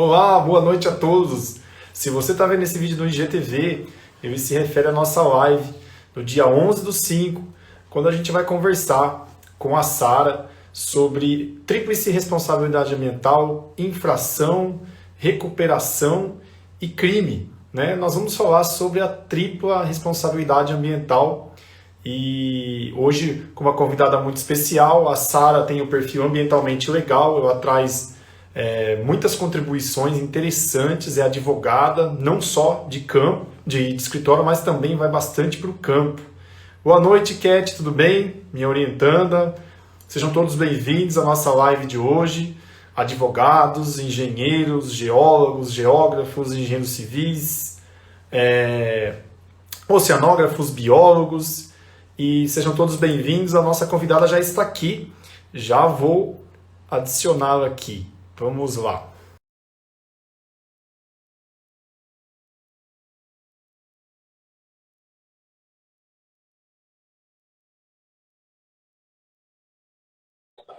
Olá, boa noite a todos. Se você está vendo esse vídeo no IGTV, ele se refere à nossa live no dia 11/5, quando a gente vai conversar com a Sara sobre tríplice responsabilidade ambiental, infração, recuperação e crime, né? Nós vamos falar sobre a tripla responsabilidade ambiental e hoje, com uma convidada muito especial, a Sara tem o perfil ambientalmente legal, ela traz muitas contribuições interessantes, é advogada, não só de campo, de escritório, mas também vai bastante para o campo. Boa noite, Cat, tudo bem? Minha orientanda. Sejam todos bem-vindos à nossa live de hoje. Advogados, engenheiros, geólogos, geógrafos, engenheiros civis, oceanógrafos, biólogos. E sejam todos bem-vindos. A nossa convidada já está aqui. Já vou adicioná-la aqui. Vamos lá.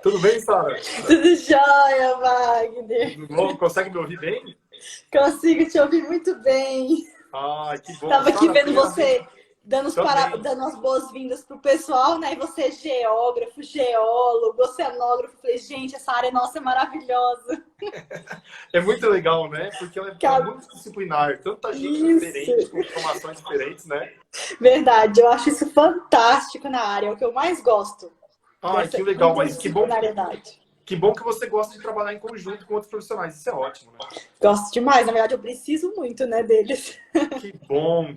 Tudo bem, Sara? Tudo jóia, Wagner. Tudo bom? Consegue me ouvir bem? Consigo te ouvir muito bem. Ah, que bom. Tava aqui Sara, vendo você dando também. as boas-vindas pro pessoal, né? E você é geógrafo, geólogo, oceanógrafo. Falei, gente, essa área nossa é maravilhosa. É muito legal, né? Porque ela é multidisciplinar. Tanta gente diferente, com formações diferentes, né? Verdade, eu acho isso fantástico na área. É o que eu mais gosto. Ah, que legal. Mas que bom que você gosta de trabalhar em conjunto com outros profissionais. Isso é ótimo, né? Gosto demais. Na verdade, eu preciso muito, né, deles.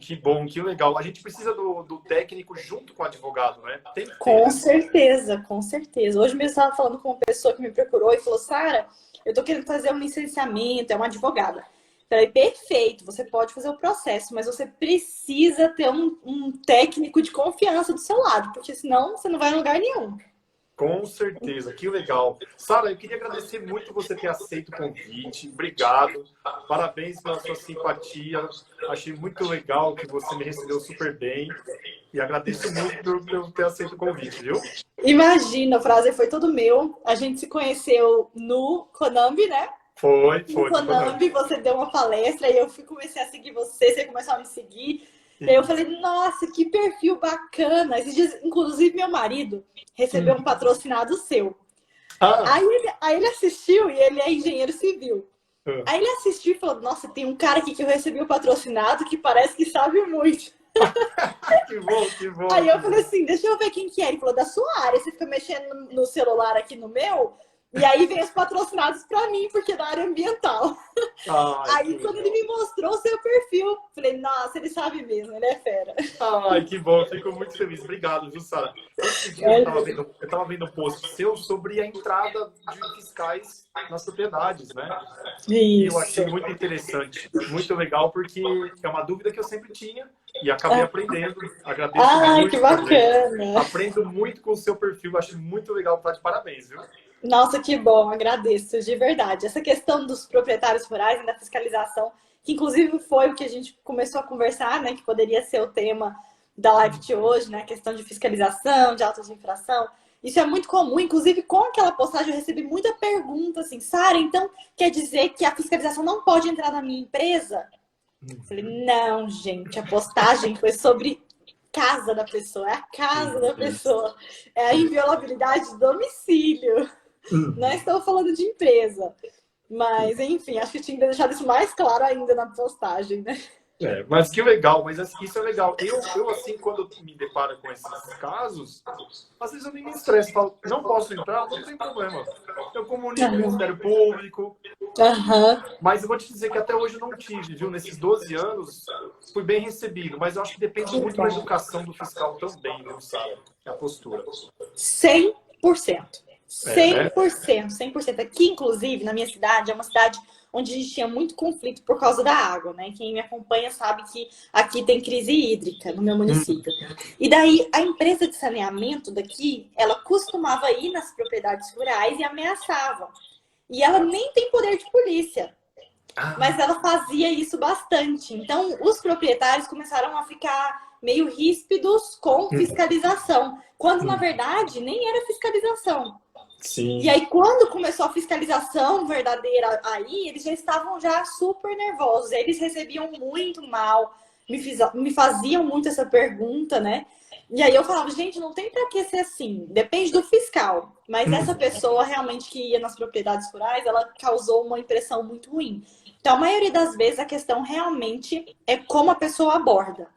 Que bom, que legal. A gente precisa do técnico junto com o advogado, né? Tem que ter. Com certeza, com certeza. Hoje mesmo eu estava falando com uma pessoa que me procurou e falou, Sara, eu tô querendo fazer um licenciamento, é uma advogada. Falei, perfeito, você pode fazer o processo, mas você precisa ter um técnico de confiança do seu lado, porque senão você não vai em lugar nenhum. Com certeza, que legal. Sara, eu queria agradecer muito você ter aceito o convite. Obrigado. Parabéns pela sua simpatia. Achei muito legal que você me recebeu super bem. E agradeço muito por ter aceito o convite, viu? Imagina, o prazer foi todo meu. A gente se conheceu no Conambi, né? Foi. No Conambi, você deu uma palestra e eu comecei a seguir você começou a me seguir. E aí eu falei, nossa, que perfil bacana. Esses dias, inclusive, meu marido recebeu um patrocinado seu. Aí ele assistiu e ele é engenheiro civil. Aí ele assistiu e falou, nossa, tem um cara aqui que eu recebi o patrocinado que parece que sabe muito. Que bom. Aí eu falei assim, deixa eu ver quem que é. Ele falou, da sua área, você fica mexendo no celular aqui no meu... E aí vem os patrocinados para mim, porque é da área ambiental. Aí quando ele me mostrou o seu perfil, falei, nossa, ele sabe mesmo, ele é fera. Ai, que bom, fico muito feliz. Obrigado, viu, Sara? Esse dia eu estava vendo um post seu sobre a entrada de fiscais nas propriedades, né? Isso. E eu achei muito interessante, muito legal, porque é uma dúvida que eu sempre tinha e acabei aprendendo. Agradeço muito. Que bacana. Aprendo muito com o seu perfil, acho muito legal, tá de parabéns, viu? Nossa, que bom, agradeço, de verdade. Essa questão dos proprietários rurais e da fiscalização, que inclusive foi o que a gente começou a conversar, né? Que poderia ser o tema da live de hoje, né? A questão de fiscalização, de autos de infração. Isso é muito comum, inclusive com aquela postagem eu recebi muita pergunta assim, Sara, então quer dizer que a fiscalização não pode entrar na minha empresa? Eu falei, não, gente, a postagem foi sobre casa da pessoa, é a casa da pessoa, é a inviolabilidade do domicílio. Não estou falando de empresa. Mas, enfim, acho que tinha que deixar isso mais claro ainda na postagem, né? Mas que legal, mas isso é legal. Eu assim, quando me deparo com esses casos, às vezes eu nem me estresso, falo, não posso entrar, não tem problema. Eu comunico com o Ministério Público. Mas eu vou te dizer que até hoje eu não tive, viu? Nesses 12 anos, fui bem recebido, mas eu acho que depende muito da educação do fiscal também, viu, Sara? É a postura. 100%. 100%. Aqui, inclusive, na minha cidade, é uma cidade onde a gente tinha muito conflito por causa da água, né? Quem me acompanha sabe que aqui tem crise hídrica no meu município. E daí, a empresa de saneamento daqui, ela costumava ir nas propriedades rurais e ameaçava. E ela nem tem poder de polícia. Mas ela fazia isso bastante. Então, os proprietários começaram a ficar meio ríspidos com fiscalização. Quando, na verdade, nem era fiscalização. Sim. E aí, quando começou a fiscalização verdadeira aí, eles já estavam já super nervosos. Eles recebiam muito mal, me faziam muito essa pergunta, né? E aí eu falava, gente, não tem pra que ser assim. Depende do fiscal. Mas essa pessoa realmente que ia nas propriedades rurais, ela causou uma impressão muito ruim. Então, a maioria das vezes, a questão realmente é como a pessoa aborda.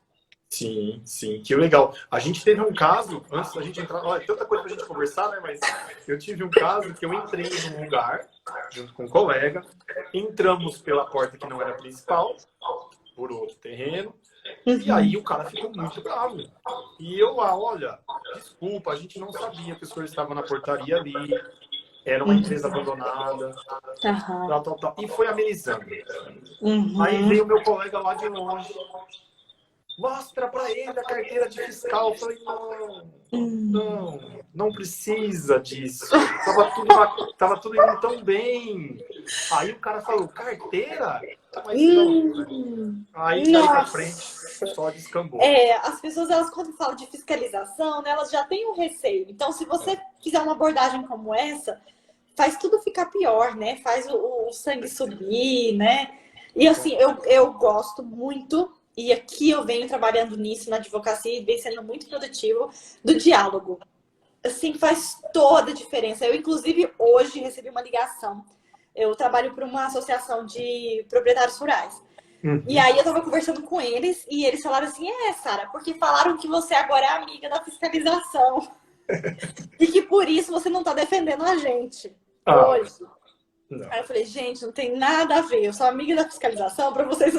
Sim, sim, que legal. A gente teve um caso, antes da gente entrar, olha, tanta coisa pra gente conversar, né? Mas eu tive um caso que eu entrei num lugar, junto com um colega, entramos pela porta que não era principal, por outro terreno, e aí o cara ficou muito bravo. E eu lá, olha, desculpa, a gente não sabia que o senhor estava na portaria ali, era uma empresa abandonada, tal, tal, tal. E foi amenizando. Aí veio o meu colega lá de longe, mostra para ele a carteira de fiscal. Eu falei, não precisa disso. Tava tudo indo tão bem. Aí o cara falou, carteira? Mas não. Aí daí pra frente, só descambou. As pessoas, elas quando falam de fiscalização, né, elas já têm um receio. Então, se você fizer uma abordagem como essa, faz tudo ficar pior, né? Faz o sangue subir, né? E assim, eu gosto muito, e aqui eu venho trabalhando nisso na advocacia e vem sendo muito produtivo, do diálogo. Assim, faz toda a diferença. Eu, inclusive, hoje recebi uma ligação. Eu trabalho para uma associação de proprietários rurais. E aí eu tava conversando com eles e eles falaram assim, Sara, porque falaram que você agora é amiga da fiscalização. E que por isso você não tá defendendo a gente hoje. Não. Aí eu falei, gente, não tem nada a ver. Eu sou amiga da fiscalização para vocês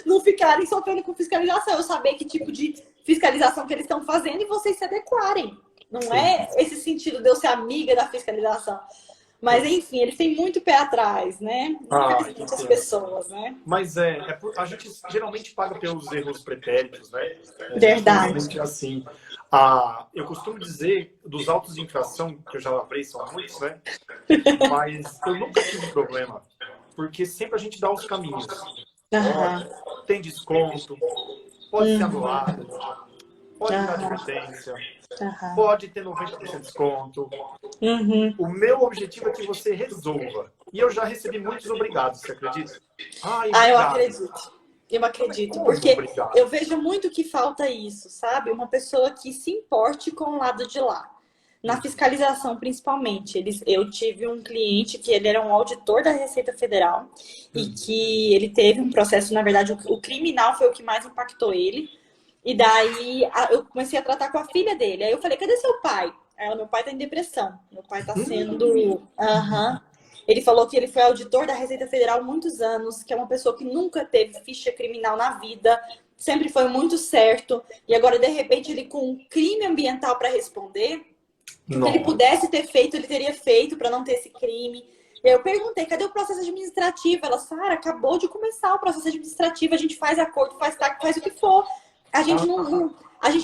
não ficarem sofrendo com fiscalização. Eu saber que tipo de fiscalização que eles estão fazendo e vocês se adequarem. Não é esse sentido de eu ser amiga da fiscalização. Mas, enfim, eles têm muito pé atrás, né? Infelizmente, as pessoas, né? Mas a gente geralmente paga pelos erros pretéritos, né? Verdade. Assim, eu costumo dizer, dos autos de infração, que eu já lavrei, são muitos, né? Mas eu nunca tive problema, porque sempre a gente dá os caminhos. Tem desconto, pode ser anulado, pode dar advertência, pode ter 90% de desconto. O meu objetivo é que você resolva. E eu já recebi muitos obrigados, você acredita? Eu acredito. Eu acredito, porque eu vejo muito que falta isso, sabe? Uma pessoa que se importe com o lado de lá. Na fiscalização, principalmente. Eu tive um cliente que ele era um auditor da Receita Federal e que ele teve um processo, na verdade, o criminal foi o que mais impactou ele. E daí eu comecei a tratar com a filha dele. Aí eu falei, cadê seu pai? Aí meu pai tá em depressão. Meu pai tá sendo... Ele falou que ele foi auditor da Receita Federal há muitos anos, que é uma pessoa que nunca teve ficha criminal na vida, sempre foi muito certo. E agora, de repente, ele com um crime ambiental para responder, o que ele pudesse ter feito, ele teria feito para não ter esse crime. E aí eu perguntei, cadê o processo administrativo? Ela, Sara, acabou de começar o processo administrativo, a gente faz acordo, faz TAC, faz o que for. A gente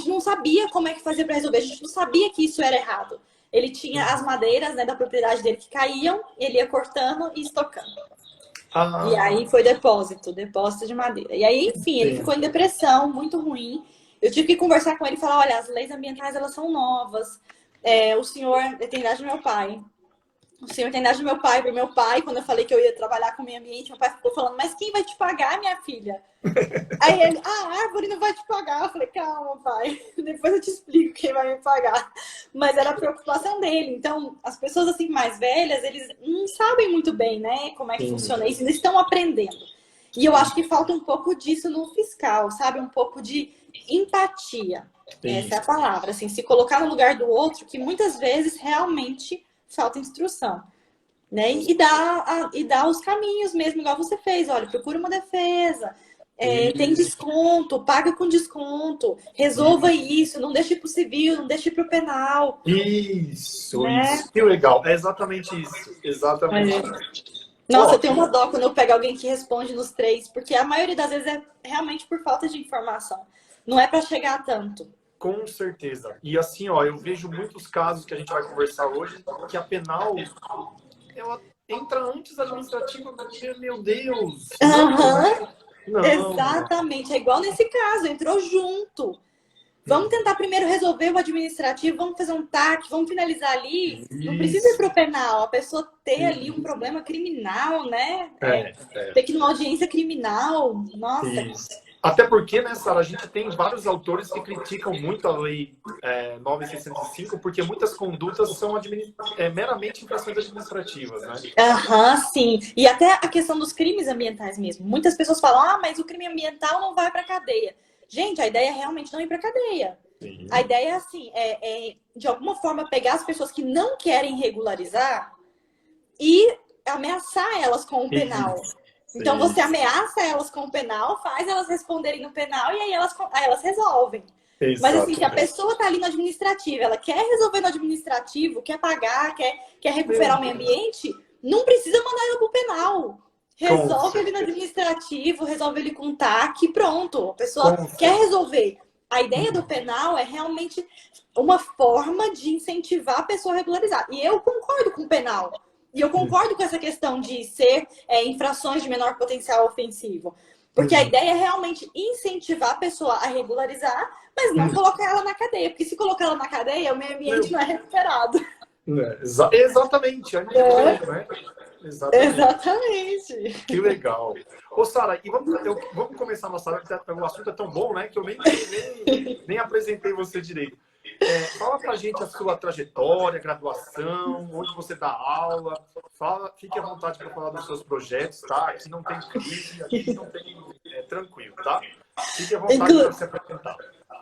não sabia como é que fazia para resolver, a gente não sabia que isso era errado. Ele tinha as madeiras, né, da propriedade dele que caíam, ele ia cortando e estocando. E aí foi depósito de madeira. E aí, enfim, ele ficou em depressão, muito ruim. Eu tive que conversar com ele e falar, olha, as leis ambientais, elas são novas. O senhor tem idade do meu pai. O senhor tem idade do meu pai. Para meu pai, quando eu falei que eu ia trabalhar com o meio ambiente, meu pai ficou falando, mas quem vai te pagar, minha filha? Aí ele, a árvore não vai te pagar. Eu falei, calma, pai, depois eu te explico quem vai me pagar. Mas era a preocupação dele. Então, as pessoas assim mais velhas, eles não sabem muito bem, né, como é que funciona isso, eles estão aprendendo. E eu acho que falta um pouco disso no fiscal, sabe? Um pouco de empatia. Essa é a palavra, assim, se colocar no lugar do outro, que muitas vezes realmente falta instrução. Né? E dá os caminhos mesmo, igual você fez. Olha, procura uma defesa, tem desconto, paga com desconto, resolva isso, não deixe para o civil, não deixe para o penal. Isso. Que legal. É exatamente isso. Exatamente. Nossa, eu tenho uma dó quando eu pego alguém que responde nos 3, porque a maioria das vezes é realmente por falta de informação. Não é para chegar a tanto. Com certeza. E assim, eu vejo muitos casos que a gente vai conversar hoje, que a penal... ela entra antes da administrativa, meu Deus! Não. Exatamente, é igual nesse caso, entrou junto. Vamos tentar primeiro resolver o administrativo, vamos fazer um TAC, vamos finalizar ali. Não precisa ir Isso. para o penal, a pessoa ter ali um problema criminal, né? É. Ter que ir numa audiência criminal. Nossa. Isso. Até porque, né, Sara, a gente tem vários autores que criticam muito a lei 9.605, porque muitas condutas são meramente infrações administrativas, né? Aham, sim. E até a questão dos crimes ambientais mesmo. Muitas pessoas falam, mas o crime ambiental não vai para cadeia. Gente, a ideia é realmente não ir para cadeia. Sim. A ideia é assim, de alguma forma pegar as pessoas que não querem regularizar e ameaçar elas com o penal. Então você ameaça elas com o penal, faz elas responderem no penal e aí elas resolvem. Exato. Mas assim, se a pessoa está ali no administrativo, ela quer resolver no administrativo, quer pagar, quer recuperar o meio ambiente, não precisa mandar ela pro penal. Resolve ele no administrativo, resolve ele com TAC, pronto. A pessoa quer resolver. A ideia do penal é realmente uma forma de incentivar a pessoa a regularizar. E eu concordo com o penal. E eu concordo com essa questão de ser infrações de menor potencial ofensivo. Porque a ideia é realmente incentivar a pessoa a regularizar, mas não colocar ela na cadeia. Porque se colocar ela na cadeia, o meio ambiente não é recuperado. Exatamente. Né? Exatamente. Que legal. Ô, Sara, e vamos começar a nossa live, porque o assunto é tão bom, né, que eu nem apresentei você direito. Fala pra gente a sua trajetória, graduação, onde você dá aula. Fique à vontade para falar dos seus projetos, tá? Aqui não tem crise, aqui não tem... tranquilo, tá? Fique à vontade para se apresentar.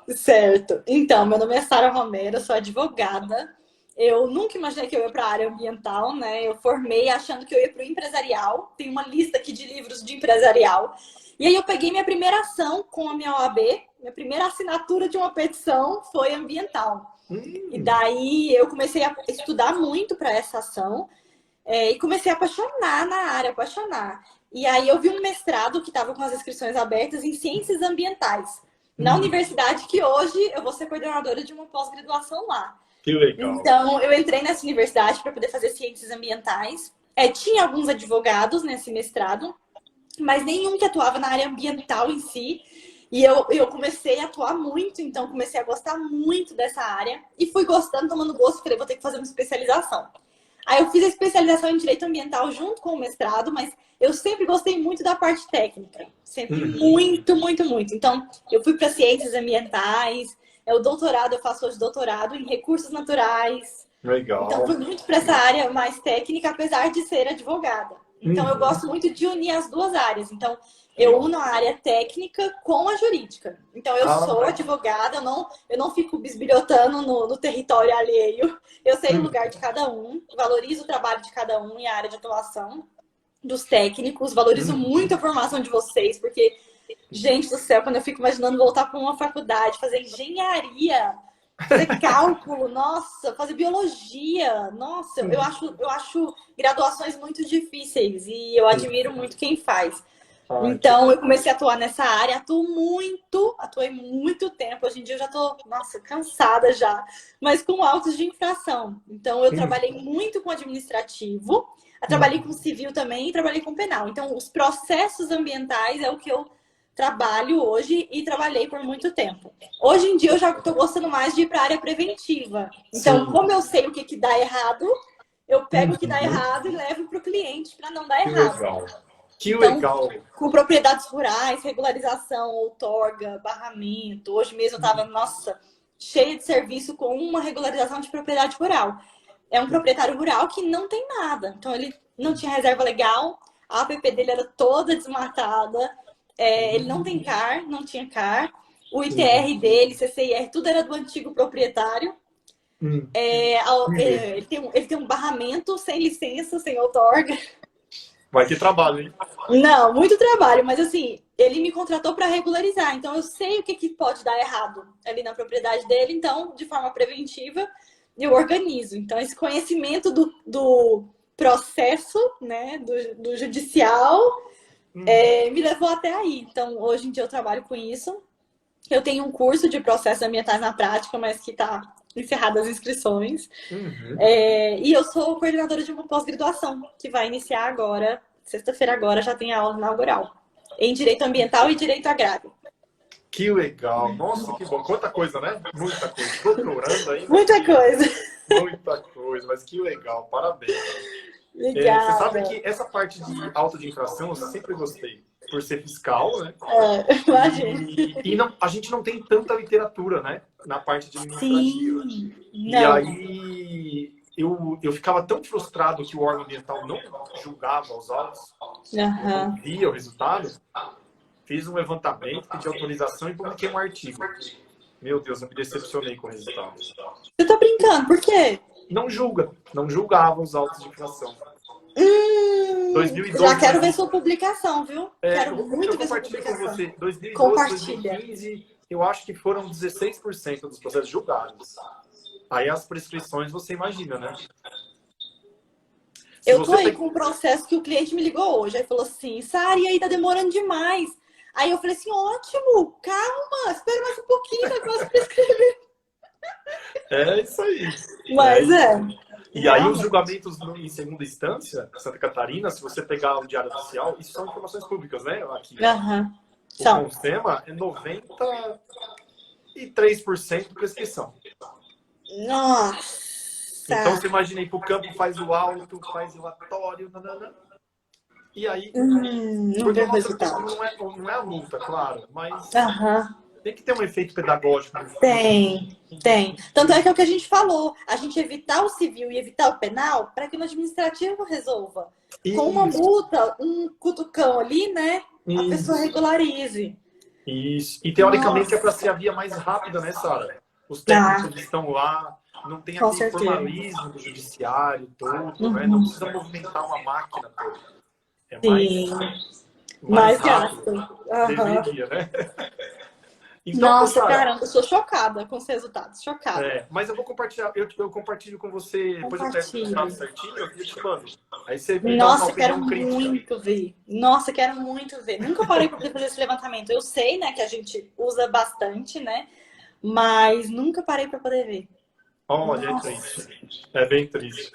Certo. Então, meu nome é Sara Romero, eu sou advogada. Eu nunca imaginei que eu ia para a área ambiental, né? Eu formei achando que eu ia para o empresarial. Tem uma lista aqui de livros de empresarial. E aí eu peguei minha primeira ação com a minha OAB. Minha primeira assinatura de uma petição foi ambiental. E daí eu comecei a estudar muito para essa ação e comecei a apaixonar na área, apaixonar. E aí eu vi um mestrado que estava com as inscrições abertas em ciências ambientais. Na universidade que hoje eu vou ser coordenadora de uma pós-graduação lá. Que legal. Então, eu entrei nessa universidade para poder fazer ciências ambientais. Tinha alguns advogados nesse mestrado, mas nenhum que atuava na área ambiental em si. E eu comecei a atuar muito, então comecei a gostar muito dessa área. E fui gostando, tomando gosto, falei, vou ter que fazer uma especialização. Aí eu fiz a especialização em Direito Ambiental junto com o mestrado, mas eu sempre gostei muito da parte técnica. Sempre muito, muito, muito. Então, eu fui para Ciências Ambientais. O doutorado, eu faço hoje doutorado em Recursos Naturais. Legal. Então, fui muito para essa área mais técnica, apesar de ser advogada. Então, eu gosto muito de unir as duas áreas. Então, eu uno a área técnica com a jurídica. Então, eu sou advogada, eu não fico bisbilhotando no território alheio. Eu sei o lugar de cada um, valorizo o trabalho de cada um e a área de atuação dos técnicos, valorizo muito a formação de vocês, porque, gente do céu, quando eu fico imaginando voltar para uma faculdade, fazer engenharia, fazer cálculo, nossa, fazer biologia, nossa, eu acho graduações muito difíceis e eu admiro muito quem faz. Então, eu comecei a atuar nessa área, atuei muito tempo. Hoje em dia eu já tô, nossa, cansada já, mas com autos de infração. Então, eu trabalhei muito com administrativo, trabalhei com civil também e trabalhei com penal. Então, os processos ambientais é o que eu trabalho hoje e trabalhei por muito tempo. Hoje em dia eu já estou gostando mais de ir para a área preventiva. Então, como eu sei o que dá errado, eu pego o que dá errado e levo para o cliente para não dar errado. Legal. Que então, legal. Com propriedades rurais, regularização, outorga, barramento. Hoje mesmo eu estava, nossa, cheia de serviço com uma regularização de propriedade rural. É um proprietário rural que não tem nada. Então, ele não tinha reserva legal, a APP dele era toda desmatada, ele não tem CAR, não tinha CAR, o ITR dele, CCIR, tudo era do antigo proprietário. Ele tem um barramento sem licença, sem outorga. Vai ter trabalho, hein? Não, muito trabalho, mas assim, ele me contratou para regularizar, então eu sei o que pode dar errado ali na propriedade dele, então, de forma preventiva, eu organizo. Então, esse conhecimento do processo, né, do judicial, me levou até aí. Então, hoje em dia eu trabalho com isso. Eu tenho um curso de processos ambientais na prática, mas que está encerrado as inscrições. E eu sou coordenadora de uma pós-graduação, que vai iniciar agora, sexta-feira agora, já tem a aula inaugural, em Direito Ambiental e Direito Agrário. Que legal. Nossa, que bom. Quanta coisa, né? Muita coisa. Procurando ainda. Muita coisa. Muita coisa, mas que legal. Parabéns. Você sabe Obrigada. que essa parte de auto de infração eu sempre gostei. Por ser fiscal, né? Imagina. E não, a gente não tem tanta literatura, né? Na parte administrativa. Sim. E Não. aí eu ficava tão frustrado que o órgão ambiental não julgava os autos, não Aham. via o resultado. Fiz um levantamento, pedi autorização e publiquei um artigo. Meu Deus, eu me decepcionei com o resultado. Você tá brincando, por quê? Não julga, não julgava os autos de infração. 2012, Já quero ver sua publicação, viu? Quero muito ver sua compartilho com publicação. você. 2012, Compartilha. 2015, eu acho que foram 16% dos processos julgados. Aí as prescrições, você imagina, né? Se Eu tô você aí com um processo que o cliente me ligou hoje. Aí falou assim, Sara, e aí tá demorando demais. Aí eu falei assim, ótimo, calma, espera mais um pouquinho, eu posso prescrever. É isso aí. Mas E aí os julgamentos em segunda instância, Santa Catarina, se você pegar o Diário Oficial, isso são informações públicas, né? Aqui. Aham. O São. Constema é 93% de prescrição. Nossa. Então você imagina aí que o campo faz o auto, faz o relatório, nanana. E aí, Não porque deu o nosso resultado. objetivo não é a multa, claro, mas Aham. tem que ter um efeito pedagógico. Tem. Tanto é que é o que a gente falou. A gente evitar o civil e evitar o penal para que no administrativo resolva. Com uma multa, um cutucão ali, né? A pessoa regularize. Isso. E teoricamente é para ser a via mais rápida, né, Sara? Os técnicos estão lá, não tem Com aquele certeza. formalismo do judiciário todo, né? Uhum. Não precisa movimentar uma máquina toda. É Sim. mais Mais rápido. gasto. Aham. Deveria, né? Então, Nossa, Sara, caramba, eu sou chocada com os resultados. Chocada. mas eu vou compartilhar, eu compartilho com você, depois eu pego o Compartilhe. resultado certinho, eu te mando. Aí você me dá uma Nossa, quero opinião crítica. muito ver. Nossa, quero muito ver. Nunca parei para fazer esse levantamento. Eu sei, né, que a gente usa bastante, né? Mas nunca parei para poder ver. Olha, Nossa. é triste. É bem triste.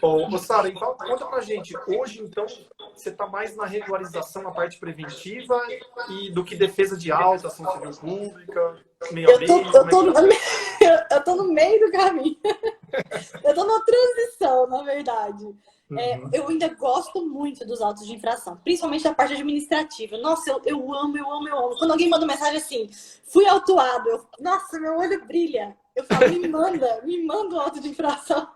Ô, Sara, então, conta pra gente. Hoje, então, você está mais na regularização, na parte preventiva e do que defesa de alta, ação civil pública, meio Eu ambiente? tô no meio do caminho. Eu tô na transição, na verdade. Eu ainda gosto muito dos autos de infração, principalmente da parte administrativa. Nossa, eu amo. Quando alguém manda mensagem assim, fui autuado, nossa, meu olho brilha. Eu falo, me manda o auto de infração.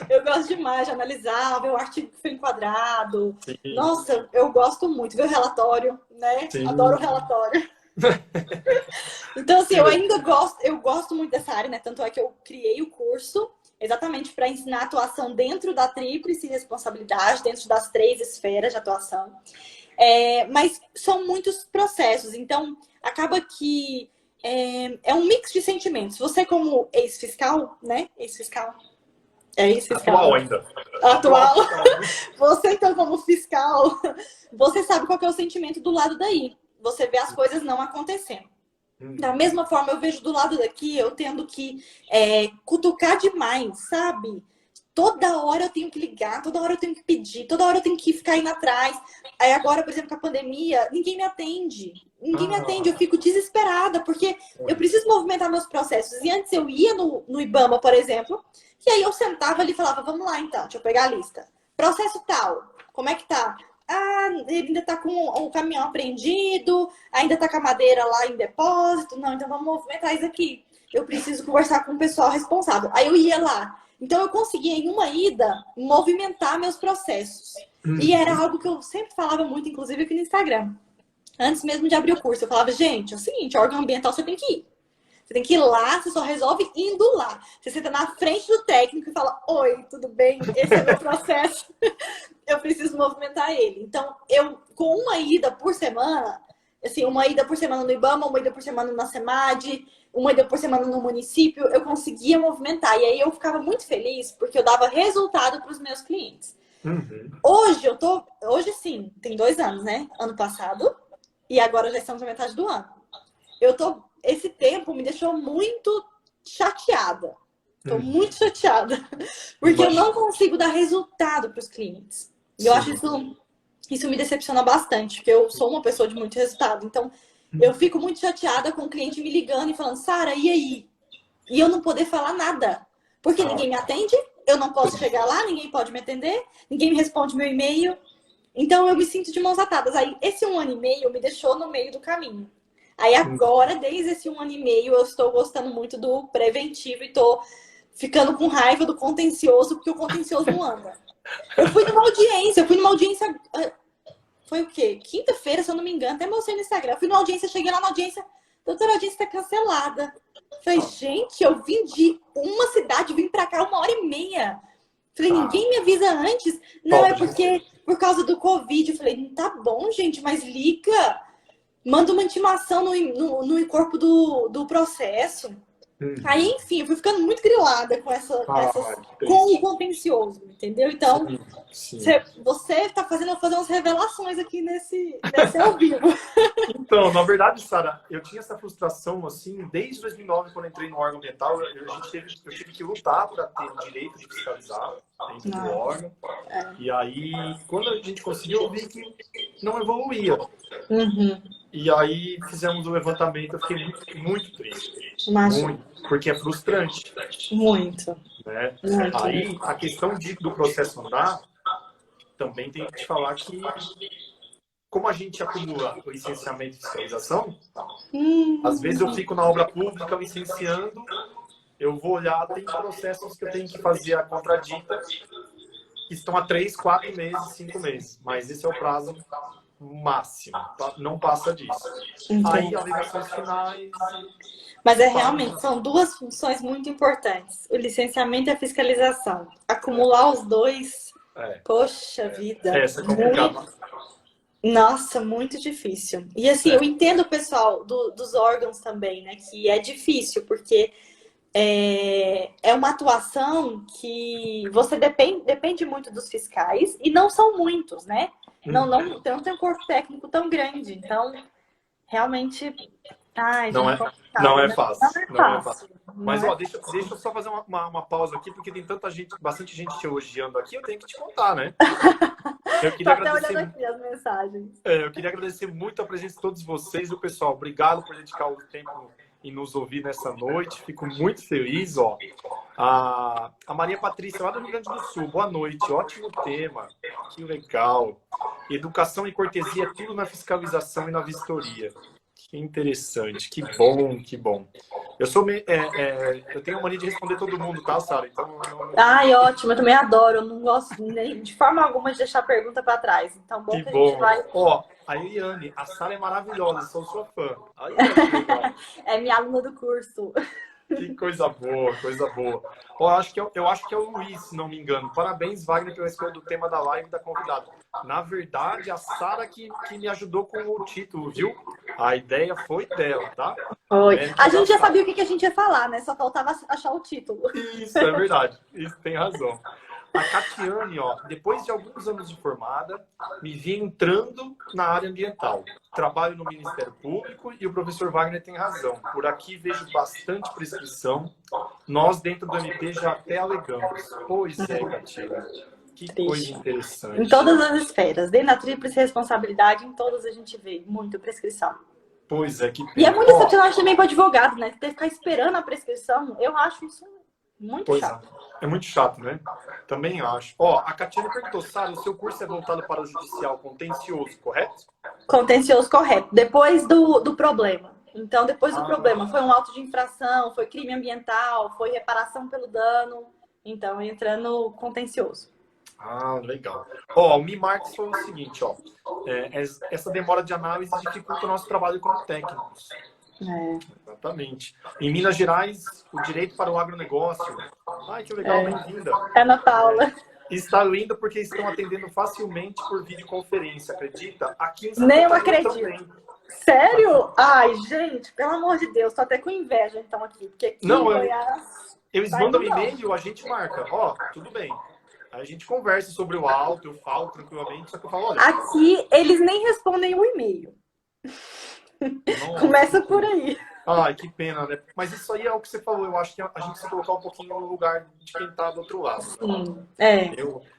Eu gosto demais de analisar, ver o artigo que foi enquadrado. Sim. Nossa, eu gosto muito, ver o relatório, né? Sim. Adoro o relatório. Então, assim, eu gosto muito dessa área, né? Tanto é que eu criei o curso exatamente para ensinar atuação dentro da tríplice responsabilidade, dentro das 3 esferas de atuação. Mas são muitos processos, então acaba que é um mix de sentimentos. Você como ex-fiscal, né? Ex-fiscal. Atual ainda. Atual. Você, então, como fiscal, você sabe qual que é o sentimento do lado daí. Você vê as coisas não acontecendo. Da mesma forma, eu vejo do lado daqui, eu tendo que cutucar demais, sabe? Toda hora eu tenho que ligar, toda hora eu tenho que pedir, toda hora eu tenho que ficar indo atrás. Aí agora, por exemplo, com a pandemia, ninguém me atende. Eu fico desesperada, porque eu preciso movimentar meus processos. E antes eu ia no IBAMA, por exemplo, e aí eu sentava ali e falava, vamos lá então, deixa eu pegar a lista. Processo tal, como é que tá? Ah, ele ainda tá com o caminhão apreendido, ainda tá com a madeira lá em depósito. Não, então vamos movimentar isso aqui. Eu preciso conversar com o pessoal responsável. Aí eu ia lá. Então eu conseguia, em uma ida, movimentar meus processos. E era algo que eu sempre falava muito, inclusive aqui no Instagram. Antes mesmo de abrir o curso, eu falava, gente, é o seguinte, órgão ambiental você tem que ir. Você tem que ir lá, você só resolve indo lá. Você senta na frente do técnico e fala, oi, tudo bem? Esse é o meu processo. Eu preciso movimentar ele. Então, com uma ida por semana, assim, uma ida por semana no IBAMA, uma ida por semana na SEMAD, uma ida por semana no município, eu conseguia movimentar. E aí eu ficava muito feliz, porque eu dava resultado para os meus clientes. Hoje sim, tem 2 anos, né? Ano passado, e agora já estamos na metade do ano. Esse tempo me deixou muito chateada. Estou muito chateada. Porque eu não consigo dar resultado para os clientes. E eu acho isso me decepciona bastante, porque eu sou uma pessoa de muito resultado. Então, Eu fico muito chateada com o cliente me ligando e falando, Sara, e aí? E eu não poder falar nada. Porque ninguém me atende, eu não posso chegar lá, ninguém pode me atender, ninguém me responde meu e-mail. Então eu me sinto de mãos atadas. Aí esse 1 ano e meio me deixou no meio do caminho. Aí agora, desde esse 1 ano e meio, eu estou gostando muito do preventivo e tô ficando com raiva do contencioso, porque o contencioso não anda. Eu fui numa audiência, foi o quê? Quinta-feira, se eu não me engano, até mostrei no Instagram. Eu fui numa audiência, cheguei lá na audiência, doutora, a audiência está cancelada. Falei, gente, eu vim de uma cidade, vim pra cá 1 hora e meia. Falei, ninguém me avisa antes? Não, é porque por causa do Covid. Eu falei, tá bom, gente, mas liga. Manda uma intimação no corpo do processo. Aí, enfim, eu fui ficando muito grilada com o contencioso, entendeu? Então, Sim. você está fazendo eu fazer umas revelações aqui nesse ao vivo. Então, na verdade, Sara, eu tinha essa frustração, assim, desde 2009, quando entrei no órgão ambiental, eu tive que lutar para ter o direito de fiscalizar dentro do órgão. E aí, quando a gente conseguiu, eu vi que não evoluía. E aí, fizemos o levantamento, eu fiquei muito triste. Muito, porque é frustrante. Muito. Né? Aí, a questão do processo andar, também tem que te falar que, como a gente acumula o licenciamento e fiscalização, às vezes eu fico na obra pública licenciando, eu vou olhar, tem processos que eu tenho que fazer a contradita, que estão há 3, 4 meses, 5 meses. Mas esse é o prazo máximo, não passa disso. Aí, alegações finais... Mas realmente, são duas funções muito importantes. O licenciamento e a fiscalização. Acumular os dois, poxa vida. Essa é complicada. Nossa, muito difícil. E assim, eu entendo o pessoal dos órgãos também, né? Que é difícil, porque é uma atuação que você depende muito dos fiscais, e não são muitos, né? Não tem um corpo técnico tão grande. Então, realmente... Ai, não, gente, não é fácil. Não é fácil. Mas ó, deixa eu só fazer uma pausa aqui, porque tem bastante gente te elogiando aqui, eu tenho que te contar, né? Eu queria agradecer, olhando aqui as mensagens. Eu queria agradecer muito a presença de todos vocês, o pessoal. Obrigado por dedicar o tempo e nos ouvir nessa noite. Fico muito feliz, ó. A Maria Patrícia, lá do Rio Grande do Sul. Boa noite, ótimo tema. Que legal. Educação e cortesia, tudo na fiscalização e na vistoria. Que interessante, que bom, que bom. Eu tenho a mania de responder todo mundo, tá, Sara? Então, Ai, ótimo, eu também adoro. Eu não gosto nem, de forma alguma de deixar pergunta para trás. Então, bom que a gente vai... Ó, a Eliane, a Sara é maravilhosa, sou sua fã. Aí, é minha aluna do curso. Que coisa boa, coisa boa. Ó, eu acho que é o Luiz, se não me engano. Parabéns, Wagner, pela escolha do tema da live da convidada. Na verdade, a Sara que me ajudou com o título, viu? A ideia foi dela, tá? Foi. A gente já sabia o que a gente ia falar, né? Só faltava achar o título. Isso, é verdade. Isso tem razão. A Catiane, ó, depois de alguns anos de formada, me vi entrando na área ambiental. Trabalho no Ministério Público e o professor Wagner tem razão. Por aqui vejo bastante prescrição. Nós, dentro do MP, já até alegamos. Pois é, Catiane. Que coisa interessante. Em todas as esferas. Dentro da tríplice responsabilidade, em todas a gente vê muito prescrição. Pois é, que pena. E é muito decepcionante também para o advogado, né? Ter que ficar esperando a prescrição. Eu acho isso muito chato. É muito chato, né? Também acho. Ó, a Catiane perguntou, Sara, o seu curso é voltado para o judicial contencioso, correto? Contencioso, correto. Depois do problema. Então, depois do problema, foi um auto de infração, foi crime ambiental, foi reparação pelo dano. Então, entra no contencioso. Ah, legal. Ó, o Mi Marques falou o seguinte, ó. Essa demora de análise dificulta o nosso trabalho como técnicos. Exatamente. Em Minas Gerais, o direito para o agronegócio. Ai, que legal, bem-vinda. Ana Paula. Está linda porque estão atendendo facilmente por videoconferência, acredita? Aqui em Santa Nem eu Catarina acredito. também. Sério? Ai, gente, pelo amor de Deus, tô até com inveja então aqui. Porque aqui Não, em Goiás... Eles mandam e-mail, a gente marca. Ó, tudo bem. Aí a gente conversa sobre o auto, eu falo tranquilamente, só que eu falo, olha... Aqui, eles nem respondem o e-mail. Nossa, começa por aí. Ai, que pena, né? Mas isso aí é o que você falou. Eu acho que a gente se colocar um pouquinho no lugar de quem tá do outro lado. Sim,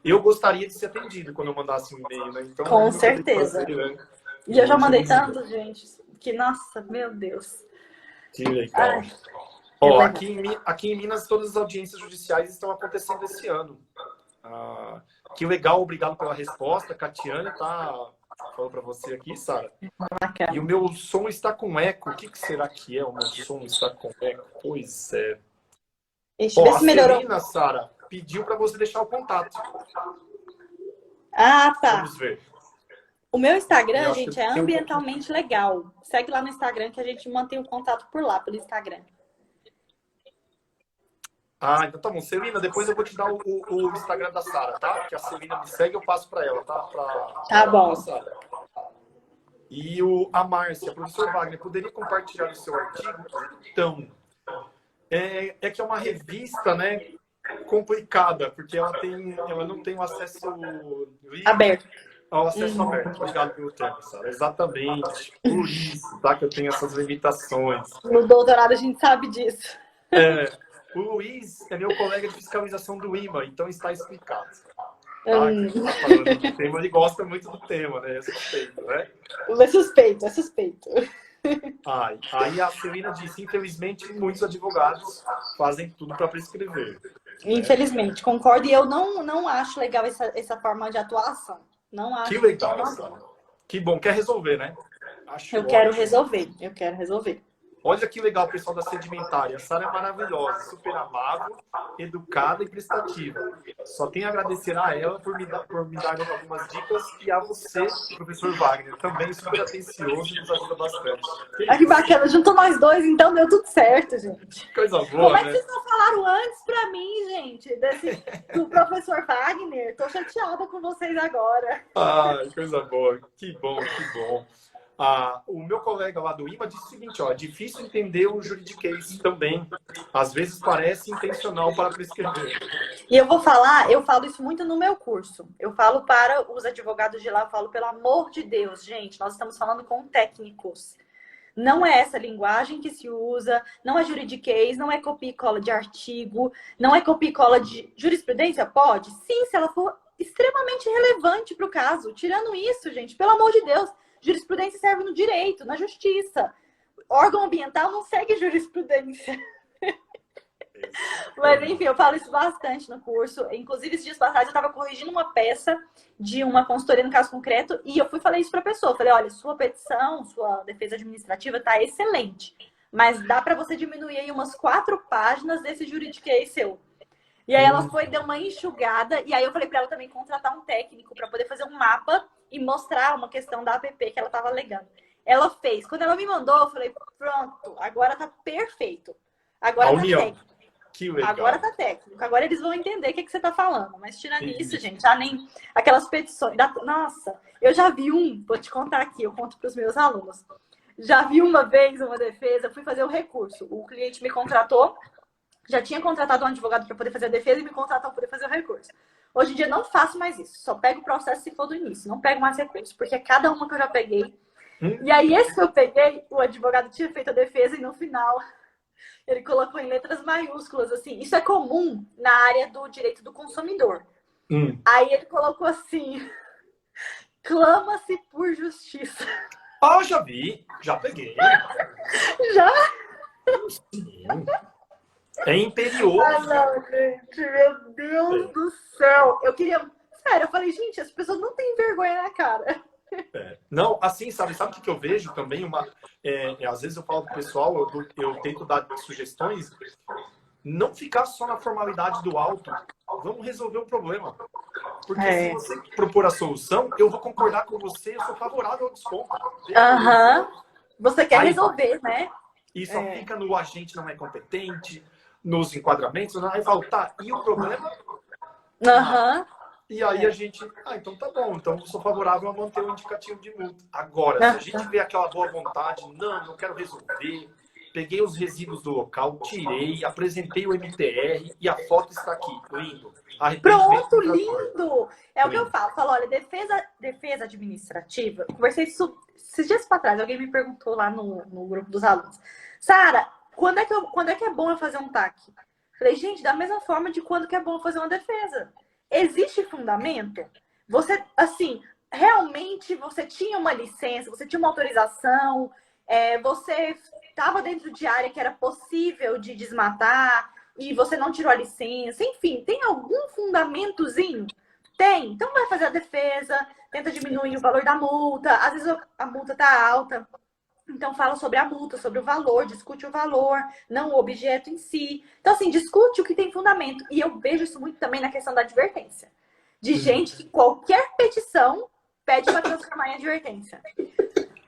Eu gostaria de ser atendido quando eu mandasse um e-mail, né? Então, com certeza. Fazer, né? E eu já mandei tanto, gente. que, nossa, meu Deus. Que legal. Ai, Ó, relevante. aqui em Minas, todas as audiências judiciais estão acontecendo esse ano. Ah, que legal, obrigado pela resposta. Catiane tá falou para você aqui, Sara. E o meu som está com eco. O que será que é? O meu som está com eco? Pois é. Ixi, vê Ó, a se melhorou. Celina, Sara, pediu para você deixar o contato. Ah, tá. Vamos ver. O meu Eu Instagram, acho gente, que é tem um pouquinho. ambientalmente legal. Segue lá no Instagram que a gente mantém o contato por lá, pelo Instagram. Ah, então tá bom. Celina, depois eu vou te dar o Instagram da Sara, tá? Que a Celina me segue, eu passo para ela, tá? Tá bom. Pra Sara. E a Márcia, professor Wagner, poderia compartilhar o seu artigo? Então, é que é uma revista, né, complicada, porque ela não tem o acesso livre Aberto. ao acesso aberto. Obrigado pelo tempo, Sara. Exatamente. Por isso, tá? Que eu tenho essas limitações. No doutorado a gente sabe disso. O Luiz é meu colega de fiscalização do IMA, então está explicado. Tá? Que ele tá falando do tema, ele gosta muito do tema, né? É suspeito, né? É suspeito, é suspeito. Aí a Celina disse, infelizmente, muitos advogados fazem tudo para prescrever. Infelizmente, concordo. E eu não acho legal essa forma de atuação. Não acho. Que legal, Sara. Que bom. Quer resolver, né? Acho Eu quero ótimo. resolver. Eu quero resolver. Olha que legal, pessoal da Sedimentária. A Sara é maravilhosa, super amável, educada e prestativa. Só tenho a agradecer a ela por me dar algumas dicas e a você, professor Wagner, também super atencioso e nos ajuda bastante. Ah, que bacana. Juntou nós dois, então deu tudo certo, gente. Coisa boa, Como é que né? vocês não falaram antes pra mim, gente, do professor Wagner? Tô chateada com vocês agora. Coisa boa. Que bom, que bom. O meu colega lá do IMA disse o seguinte, ó, é difícil entender o juridiquês também. Às vezes parece intencional para prescrever. E eu falo isso muito no meu curso. Eu falo para os advogados de lá, eu falo, pelo amor de Deus, gente, nós estamos falando com técnicos. Não é essa linguagem que se usa, não é juridiquês, não é copia e cola de artigo, não é copia e cola de jurisprudência? Pode? Sim, se ela for extremamente relevante para o caso. Tirando isso, gente, pelo amor de Deus, jurisprudência serve no direito, na justiça. Órgão ambiental não segue jurisprudência. Mas, enfim, eu falo isso bastante no curso. Inclusive, esses dias passados, eu estava corrigindo uma peça de uma consultoria no caso concreto e eu falei isso para a pessoa. Falei, olha, sua petição, sua defesa administrativa está excelente, mas dá para você diminuir aí umas 4 páginas desse juridiquês seu. E aí ela deu uma enxugada, e aí eu falei para ela também contratar um técnico para poder fazer um mapa e mostrar uma questão da APP que ela estava alegando. Ela fez. Quando ela me mandou, eu falei, pronto, agora tá perfeito. Agora tá técnico. Que legal. Agora tá técnico. Agora eles vão entender o que você tá falando. Mas tirando isso, gente, nem aquelas petições. Nossa, eu já vi vou te contar aqui, eu conto para os meus alunos. Já vi uma vez uma defesa, fui fazer o recurso. O cliente me contratou, já tinha contratado um advogado para poder fazer a defesa e me contratou para poder fazer o recurso. Hoje em dia não faço mais isso. Só pego o processo se for do início. Não pego mais recurso, porque é cada uma que eu já peguei. E aí, esse que eu peguei, o advogado tinha feito a defesa e no final ele colocou em letras maiúsculas, assim. Isso é comum na área do direito do consumidor. Aí ele colocou assim, clama-se por justiça. Já vi, já peguei. Já? Sim. É imperioso. Não, gente, meu Deus do céu. Eu queria... Sério, eu falei, gente, as pessoas não têm vergonha na cara. Não, assim, sabe o que eu vejo também? Às vezes eu falo pro pessoal, eu tento dar sugestões, não ficar só na formalidade do auto. Vamos resolver o problema. Porque se você propor a solução, eu vou concordar com você, eu sou favorável ao desconto. Você quer resolver, né? E só fica no agente não é competente, nos enquadramentos, aí fala, tá, e o problema? E aí a gente, então tá bom, então eu sou favorável a manter o indicativo de multa. Agora, se a gente vê aquela boa vontade, não quero resolver, peguei os resíduos do local, tirei, apresentei o MTR e a foto está aqui, lindo. Pronto, lindo! É o que eu falo. Falo, olha, defesa administrativa, conversei isso esses dias para trás, alguém me perguntou lá no grupo dos alunos. Sara, quando é que é bom eu fazer um TAC? Falei, gente, da mesma forma de quando que é bom eu fazer uma defesa. Existe fundamento? Você, assim, realmente você tinha uma licença, você tinha uma autorização, você estava dentro de área que era possível de desmatar e você não tirou a licença, enfim, tem algum fundamentozinho? Tem. Então vai fazer a defesa, tenta diminuir o valor da multa, às vezes a multa tá alta. Então fala sobre a multa, sobre o valor, discute o valor, não o objeto em si. Então, assim, discute o que tem fundamento. E eu vejo isso muito também na questão da advertência. De gente que qualquer petição pede para transformar em advertência.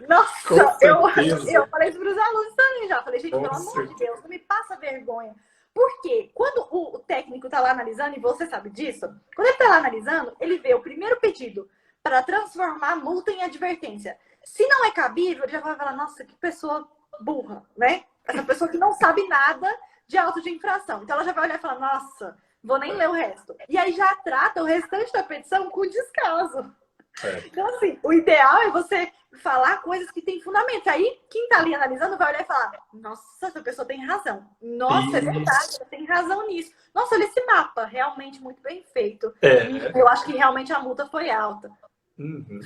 Nossa, eu falei isso para os alunos também já. Falei, gente, pelo amor de Deus, não me passa vergonha. Por quê? Quando o técnico está lá analisando, e você sabe disso, quando ele está lá analisando, ele vê o primeiro pedido para transformar a multa em advertência. Se não é cabível, ele já vai falar, nossa, que pessoa burra, né? Essa pessoa que não sabe nada de auto de infração. Então ela já vai olhar e falar, nossa, vou nem ler o resto. E aí já trata o restante da petição com descaso. Então, assim, o ideal é você falar coisas que têm fundamento. Aí, quem tá ali analisando vai olhar e falar, nossa, essa pessoa tem razão. Nossa, é verdade, ela tem razão nisso. Nossa, olha esse mapa, realmente muito bem feito. E eu acho que realmente a multa foi alta.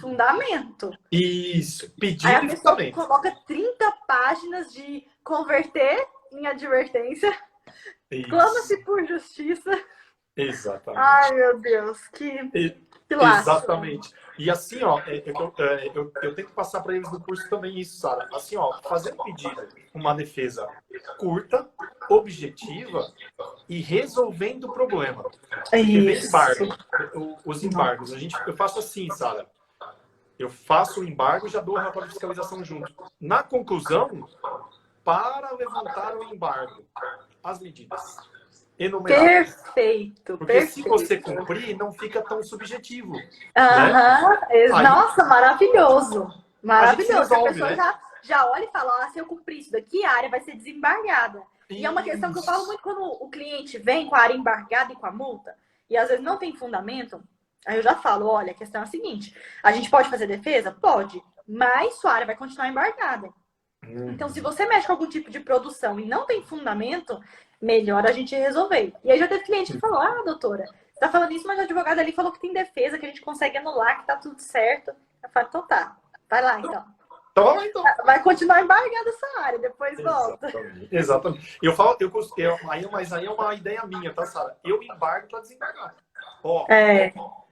Fundamento. Isso, pedido aí a pessoa fundamento. Coloca 30 páginas de converter em advertência. Clama-se por justiça. Exatamente. Ai, meu Deus, que exatamente. E assim, ó, eu tenho que passar para eles no curso também isso, Sara. Assim, ó, fazer um pedido, uma defesa curta, objetiva e resolvendo o problema. Isso. Os embargos. Eu faço assim, Sara. Eu faço o embargo e já dou o relatório de fiscalização junto. Na conclusão, para levantar o embargo, as medidas. Perfeito, porque perfeito. se você cumprir, não fica tão subjetivo. Nossa, maravilhoso. Maravilhoso. A pessoa já olha e fala, se eu cumprir isso daqui, a área vai ser desembargada. E é uma questão que eu falo muito quando o cliente vem com a área embargada e com a multa, e às vezes não tem fundamento, aí eu já falo, olha, a questão é a seguinte, a gente pode fazer defesa? Pode, mas sua área vai continuar embargada. Então, se você mexe com algum tipo de produção e não tem fundamento, melhor a gente resolver. E aí já teve cliente que falou, doutora, você tá falando isso, mas o advogado ali falou que tem defesa, que a gente consegue anular, que tá tudo certo. Eu falo, então tá, vai lá então. Então. Vai continuar embargada essa área, depois volta. Exatamente. Mas aí é uma ideia minha, tá, Sara? Eu embargo para desembargar.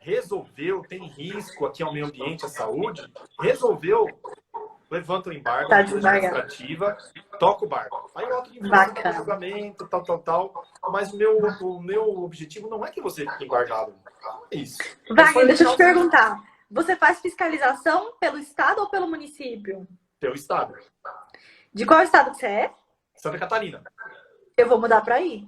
Resolveu, tem risco aqui ao meio ambiente, à saúde, resolveu, levanta o embargo, administrativa, toca o barco. Aí eu outro em julgamento, tal. Mas o meu objetivo não é que você fique embargado. É isso. Wagner, deixa eu te perguntar. Você faz fiscalização pelo estado ou pelo município? Pelo estado. De qual estado que você é? Santa Catarina. Eu vou mudar para aí.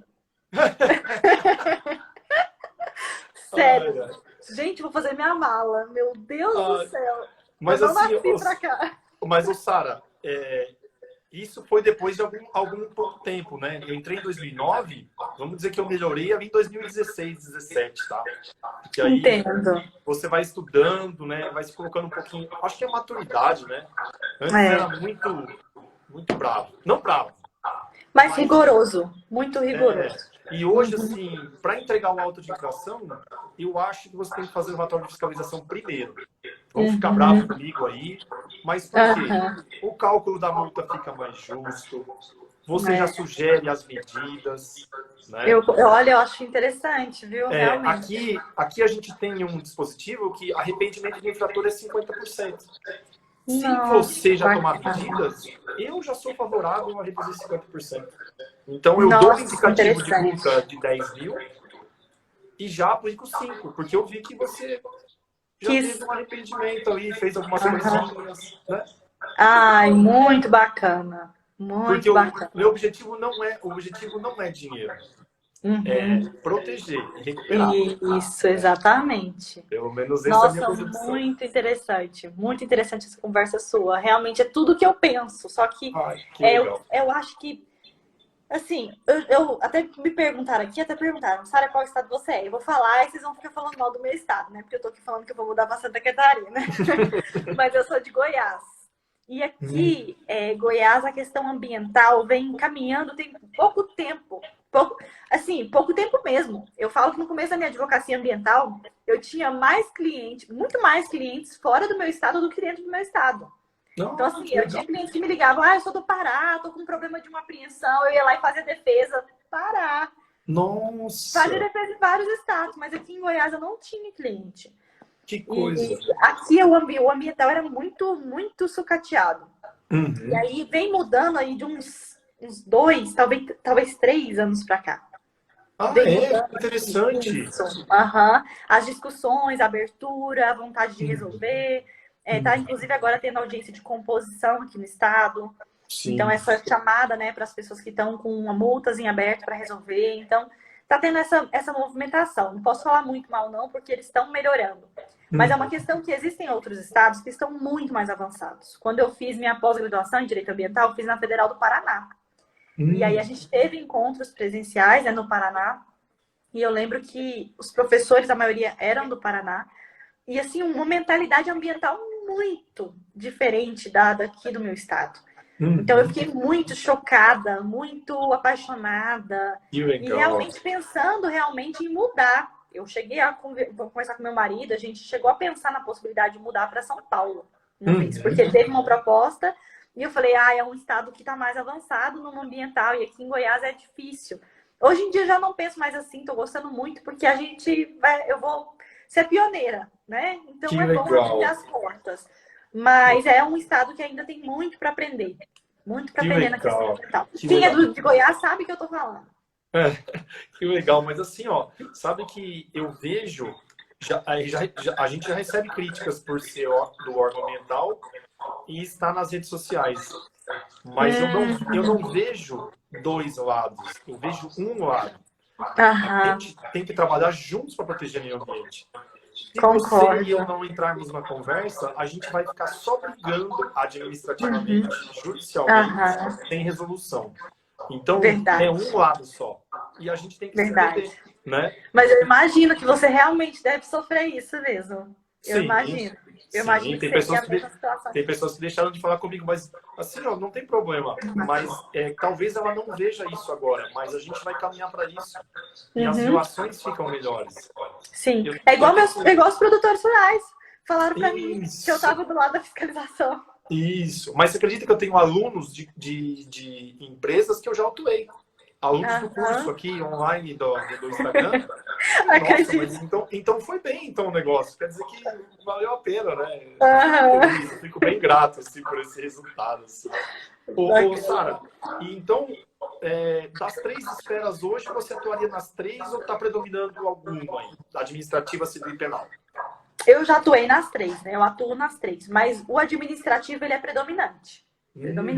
Sério. Gente, vou fazer minha mala. Meu Deus do céu. Mas eu não assim, nasci pra cá. Mas, Sara, isso foi depois de algum pouco tempo, né? Eu entrei em 2009, vamos dizer que eu melhorei em 2016, 2017, tá? Porque aí você vai estudando, né? Vai se colocando um pouquinho... Acho que é maturidade, né? Antes era muito bravo. Não bravo. Mas rigoroso. Muito rigoroso. E hoje, assim, para entregar o auto de infração, eu acho que você tem que fazer o relatório de fiscalização primeiro. Vão ficar bravos comigo aí, mas por quê? O cálculo da multa fica mais justo, você já sugere as medidas. Né? Eu acho interessante, viu? Realmente. Aqui a gente tem um dispositivo que arrependimento de infrator é 50%. Se você já tomar medidas, eu já sou favorável a reduzir 50%. Então eu dou um indicativo de multa de 10 mil e já aplico 5, porque eu vi que você já teve um arrependimento ali, fez algumas coisinhas, né? Ai, muito bacana. Muito bacana. O meu objetivo não é dinheiro. É proteger e recuperar. Isso, exatamente. Pelo menos essa é a minha concepção. Muito interessante essa conversa sua. Realmente é tudo que eu penso, só que, eu acho que, assim, eu até me perguntaram aqui, Sara, qual estado você é? Eu vou falar e vocês vão ficar falando mal do meu estado, né? Porque eu tô aqui falando que eu vou mudar pra Santa Catarina. Mas eu sou de Goiás. E aqui, Goiás, a questão ambiental vem caminhando tem pouco tempo. Pouco tempo mesmo. Eu falo que no começo da minha advocacia ambiental, eu tinha muito mais clientes fora do meu estado do que dentro do meu estado. Então, Não, assim, que eu tinha legal. clientes que me ligavam, eu sou do Pará, tô com um problema de uma apreensão, eu ia lá e fazia defesa. Pará. Fazia Nossa, defesa em vários estados, mas aqui em Goiás eu não tinha cliente. que E coisa. aqui o ambiental era muito, muito sucateado. E Uhum. aí vem mudando aí de uns 2, talvez 3 anos para cá. Ah, Vem é? mudando Interessante. isso. Aham. As discussões, a abertura, a vontade de Uhum. resolver. Tá, Uhum. inclusive, agora tendo audiência de composição aqui no estado. Então, Sim. essa chamada, né, para as pessoas que estão com multas em aberto para resolver. Então, tá tendo essa movimentação. Não posso falar muito mal, não, porque eles estão melhorando. Mas é uma Uhum. questão que existem outros estados que estão muito mais avançados. Quando eu fiz minha pós-graduação em Direito Ambiental, eu fiz na Federal do Paraná. E aí a Uhum. gente teve encontros presenciais, né, no Paraná. E eu lembro que os professores, a maioria eram do Paraná. E assim, uma mentalidade ambiental muito diferente daqui do meu estado. Então eu Uhum. fiquei muito chocada, muito apaixonada Que e legal. realmente pensando realmente em mudar. Eu cheguei a conversar com meu marido, a gente chegou a pensar na possibilidade de mudar para São Paulo uma vez, Uhum. porque teve uma proposta e eu falei, é um estado que está mais avançado no ambiental e aqui em Goiás é difícil. Hoje em dia eu já não penso mais assim, estou gostando muito porque eu vou ser pioneira, né? Então Que é bom abrir legal. as portas. Mas é um estado que ainda tem muito para aprender. Muito para Que aprender na questão legal. ambiental. Que Quem é legal. de Goiás sabe que eu tô falando. É, que legal. Mas assim, ó, sabe que eu vejo, a gente já recebe críticas por ser do órgão ambiental e está nas redes sociais. Mas eu não vejo dois lados, eu vejo um lado. A Aham, gente tem que trabalhar juntos para proteger o meio ambiente. Se você e eu concordo. não entrarmos na conversa, a gente vai ficar só brigando administrativamente, judicialmente, Aham, sem resolução. Então, é verdade, um lado só. E a gente tem que se verdade. entender, né? Mas eu imagino que você realmente deve sofrer isso mesmo. Eu Sim, imagino. Eu sim. imagino que seria a mesma situação. Tem pessoas que deixaram de falar comigo, mas assim, ó, não tem problema. Mas talvez ela não veja isso agora, mas a gente vai caminhar para isso. E as Uhum, relações ficam melhores. sim. Eu, É eu igual, tenho é igual os produtores rurais. Falaram para mim que eu isso. estava do lado da fiscalização. Isso. Mas você acredita que eu tenho alunos de empresas que eu já atuei? Alunos do curso Aham, aqui online do Instagram. Nossa, mas acredito. então foi bem então o negócio. Quer dizer que valeu a pena, né? Eu fico Aham, feliz, eu fico bem grato assim, por esse resultado. Assim. Ô Sara, e então, das três esferas hoje, você atuaria nas três ou está predominando alguma aí? Administrativa, civil e penal? Eu já atuei nas três, né? Eu atuo nas três, mas o administrativo ele é predominante.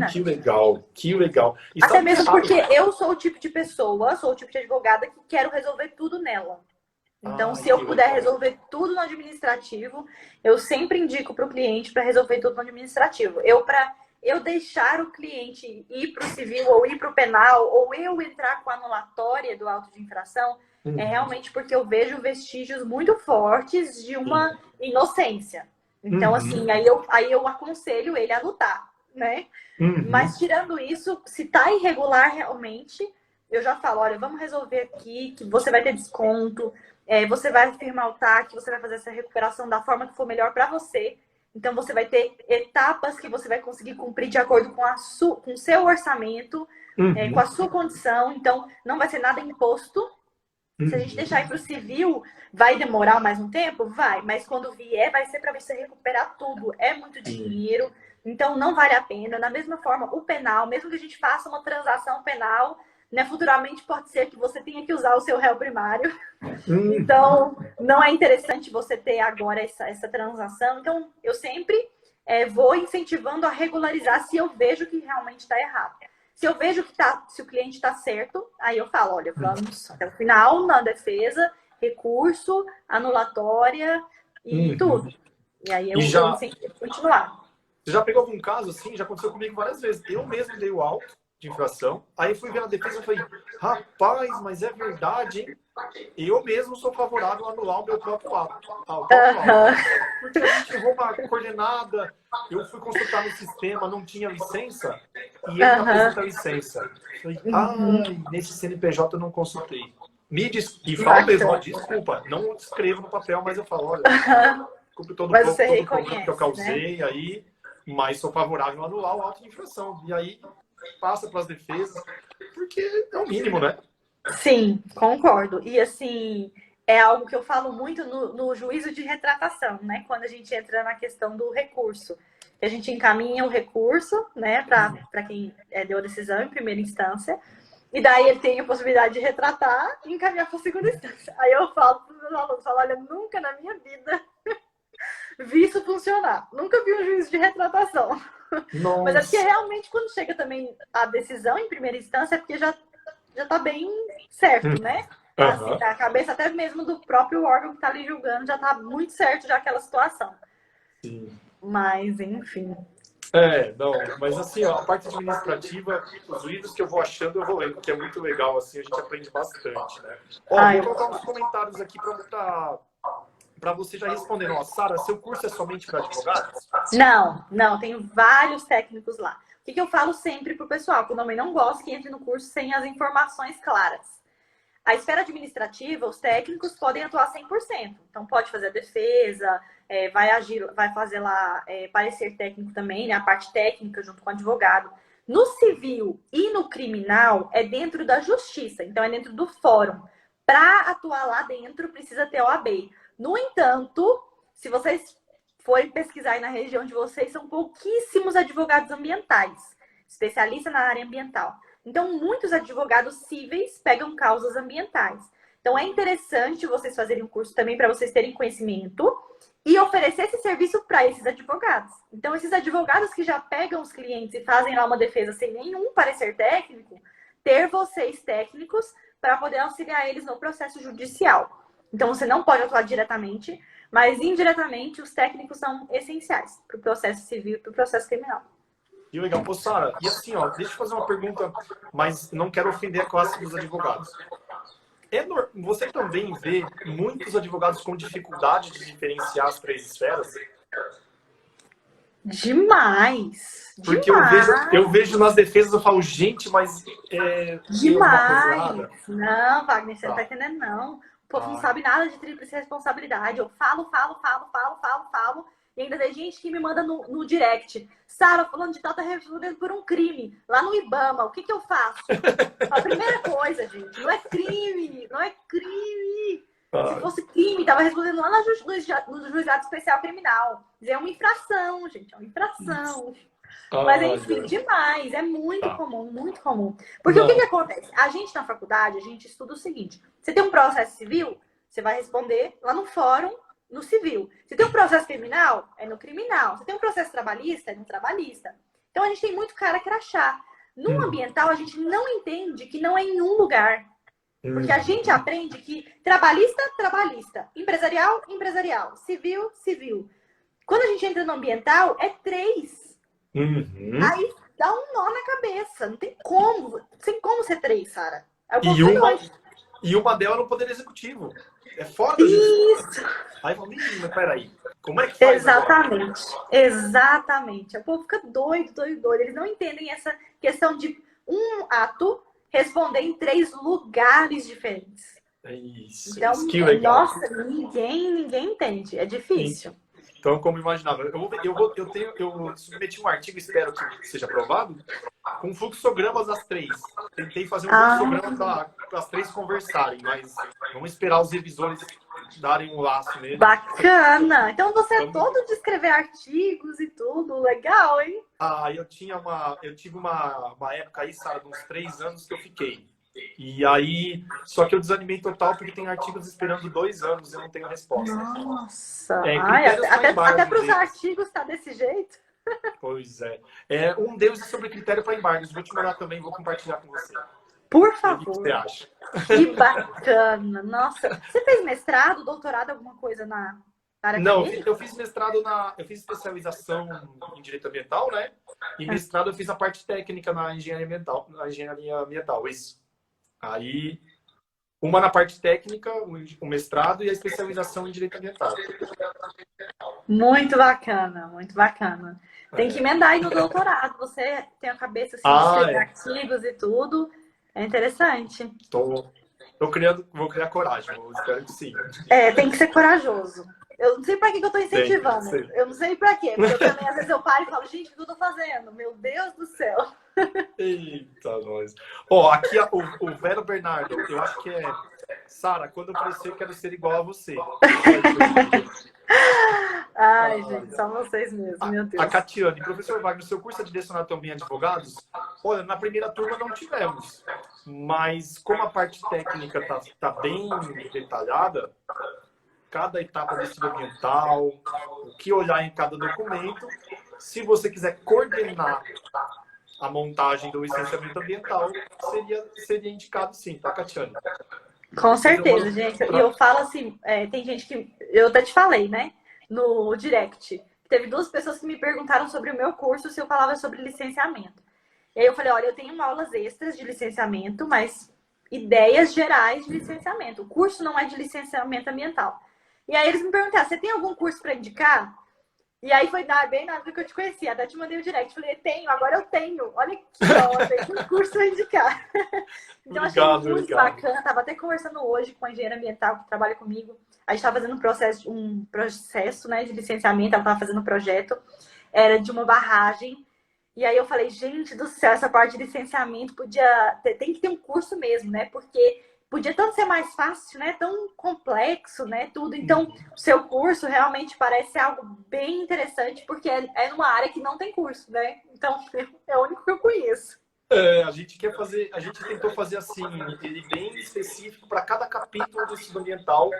Que Predominante. legal, que legal. E Até sabe que mesmo porque eu sou o tipo de pessoa, sou o tipo de advogada que quero resolver tudo nela. Então, Ai, se que eu puder legal. resolver tudo no administrativo, eu sempre indico para o cliente para resolver tudo no administrativo. Para eu deixar o cliente ir para o civil ou ir para o penal, ou eu entrar com a anulatória do auto de infração, é Uhum, realmente porque eu vejo vestígios muito fortes de uma sim. inocência. Então, Uhum, assim, aí eu aconselho ele a lutar, né? uhum, Mas tirando isso, se tá irregular realmente, eu já falo, olha, vamos resolver aqui, que você vai ter desconto, você vai firmar o TAC, você vai fazer essa recuperação da forma que for melhor para você. Então você vai ter etapas que você vai conseguir cumprir de acordo com o seu orçamento, com a uhum, sua condição. Então não vai ser nada imposto. Se a gente uhum, deixar ir para o civil, vai demorar mais um tempo? Vai, mas quando vier, vai ser para você recuperar tudo. É muito sim. dinheiro, então não vale a pena. Da mesma forma, o penal, mesmo que a gente faça uma transação penal, né, futuramente pode ser que você tenha que usar o seu réu primário. Uhum, Então, não é interessante você ter agora essa transação. Então, eu sempre vou incentivando a regularizar se eu vejo que realmente está errado. Se eu vejo que se o cliente está certo, aí eu falo, olha, vamos até o final na defesa, recurso, anulatória e uhum. tudo. E aí E eu incentivo a continuar. você já pegou algum caso assim? Já aconteceu comigo várias vezes. Eu mesmo dei o auto de infração, aí fui ver na defesa e falei, rapaz, mas é verdade, hein? Eu mesmo sou favorável a anular o meu próprio auto, ao próprio auto. Aham, Porque a gente errou uma coordenada, eu fui consultar no sistema, não tinha licença, e ele não aham, apresenta licença. Falei, uhum, ai, nesse CNPJ eu não consultei. E falo mesmo, ó, bacana. desculpa, não escrevo no papel, mas eu falo, olha, desculpe Mas você todo o problema que eu reconhece, né? causei aí, mas sou favorável a anular o auto de infração. E aí passa para as defesas, porque é o mínimo, né? Sim, concordo. E assim, é algo que eu falo muito no juízo de retratação, né? Quando a gente entra na questão do recurso. A gente encaminha o recurso, né, para quem deu a decisão em primeira instância, e daí ele tem a possibilidade de retratar e encaminhar para a segunda instância. Aí eu falo para os meus alunos, olha, nunca na minha vida vi isso funcionar. Nunca vi um juízo de retratação. Nossa. Mas é porque realmente quando chega também a decisão em primeira instância, é porque já tá bem certo, né? Assim, a cabeça até mesmo do próprio órgão que está ali julgando já tá muito certo já aquela situação. Sim. Mas, enfim. Não, mas assim, ó, a parte administrativa, os livros que eu vou achando, eu vou lendo, que é muito legal, assim, a gente aprende bastante, né? Vou colocar uns comentários aqui para você já responder. Ó, Sara, seu curso é somente para advogados? Não, tem vários técnicos lá. O que eu falo sempre pro pessoal, que eu também não gosto que entre no curso sem as informações claras. A esfera administrativa, os técnicos podem atuar 100%. Então, pode fazer a defesa, vai fazer lá parecer técnico também, né? A parte técnica junto com o advogado. No civil e no criminal, é dentro da justiça. Então, é dentro do fórum. Para atuar lá dentro, precisa ter OAB. No entanto, se vocês forem pesquisar aí na região de vocês, são pouquíssimos advogados ambientais, especialistas na área ambiental. Então, muitos advogados cíveis pegam causas ambientais. Então, é interessante vocês fazerem um curso também para vocês terem conhecimento e oferecer esse serviço para esses advogados. Então, esses advogados que já pegam os clientes e fazem lá uma defesa sem nenhum parecer técnico, ter vocês técnicos para poder auxiliar eles no processo judicial. Então, você não pode atuar diretamente, mas indiretamente os técnicos são essenciais para o processo civil e para o processo criminal. E legal. Pô, Sara, e assim, ó, deixa eu fazer uma pergunta, mas não quero ofender a classe dos advogados. Você também vê muitos advogados com dificuldade de diferenciar as três esferas? Demais! Porque eu vejo nas defesas, eu falo, gente, mas demais! Não, Wagner, você não tá entendendo, não. O povo não sabe nada de tríplice responsabilidade. Eu falo. E ainda tem gente que me manda no direct. Sara, falando de tal, tá respondendo por um crime. Lá no IBAMA, o que eu faço? A primeira coisa, gente, não é crime. Não é crime. Se fosse crime, tava respondendo lá no juizado especial criminal. É uma infração, gente. É uma infração. Mas, enfim, demais. É muito comum, muito comum. Porque o que acontece? A gente, na faculdade, a gente estuda o seguinte. Você tem um processo civil, você vai responder lá no fórum, no civil. Se tem um processo criminal, é no criminal. Se tem um processo trabalhista, é no trabalhista. Então, a gente tem muito cara crachá. No ambiental, a gente não entende que não é em um lugar. Porque a gente aprende que trabalhista, trabalhista. Empresarial, empresarial. Civil, civil. Quando a gente entra no ambiental, é 3. Aí dá um nó na cabeça. Não tem como. Sem como ser 3, Sara. E uma delas no Poder Executivo. É foda isso. Aí eu falo, menina, peraí. Como é que faz Exatamente. Agora? Exatamente. O povo fica doido. Eles não entendem essa questão de um ato responder em 3 lugares diferentes. É isso. Então, isso que legal. Nossa, ninguém entende. É difícil. Então, como imaginava, eu submeti um artigo, espero que seja aprovado, com fluxogramas das 3. Tentei fazer um fluxograma para as 3 conversarem, mas vamos esperar os revisores darem um laço nele. Bacana! Então você é todo de escrever artigos e tudo, legal, hein? Eu tive uma época aí, Sara, de uns 3 anos que eu fiquei. E aí, só que eu desanimei total porque tem artigos esperando 2 anos e eu não tenho resposta. Nossa! Até para os artigos tá desse jeito? Pois é. Um deles é sobre critério para embargos. Vou te mandar também, vou compartilhar com você. Por favor. O que você acha? Que bacana! Nossa! Você fez mestrado, doutorado, alguma coisa na área acadêmica? Eu fiz mestrado eu fiz especialização em direito ambiental, né? E mestrado eu fiz a parte técnica na engenharia ambiental, isso. Aí, uma na parte técnica, o mestrado, e a especialização em direito ambiental. Muito bacana, muito bacana. Tem que emendar aí no doutorado. Você tem a cabeça assim, de escrever artigos e tudo. É interessante. Vou criar coragem, eu espero que sim. Tem que ser corajoso. Eu não sei pra que eu tô incentivando. Sei. Eu não sei pra quê. Porque eu também, às vezes, eu paro e falo, gente, o que eu tô fazendo? Meu Deus do céu. Eita, nós. Ó, aqui o Vero Bernardo, eu acho que é... Sara, quando eu crescer, eu quero ser igual a você. Ai, gente, só vocês mesmos, meu Deus. A Catiane, professor Wagner, seu curso é de direcionado também a advogados? Olha, na primeira turma não tivemos, mas como a parte técnica tá bem detalhada, cada etapa do estudo ambiental, o que olhar em cada documento, se você quiser coordenar a montagem do licenciamento ambiental, seria indicado sim, tá, Catiane? Com certeza, gente. E eu falo assim, tem gente que... Eu até te falei, né? No direct. Teve 2 pessoas que me perguntaram sobre o meu curso, se eu falava sobre licenciamento. E aí eu falei, olha, eu tenho aulas extras de licenciamento, mas ideias gerais de licenciamento. O curso não é de licenciamento ambiental. E aí eles me perguntaram, você tem algum curso para indicar? E aí foi bem na época que eu te conheci, até te mandei o direct. Falei, agora eu tenho. Olha aqui, ó, eu tenho um curso a indicar. Então achei muito bacana. Tava até conversando hoje com a engenheira ambiental que trabalha comigo. A gente estava fazendo um processo, né, de licenciamento, ela estava fazendo um projeto, era de uma barragem. E aí eu falei, gente do céu, essa parte de licenciamento tem que ter um curso mesmo, né? Porque podia tanto ser mais fácil, né? Tão complexo, né? Tudo. Então, o seu curso realmente parece algo bem interessante, porque é numa área que não tem curso, né? Então, é o único que eu conheço. A gente tentou fazer assim, ele bem específico para cada capítulo do estudo ambiental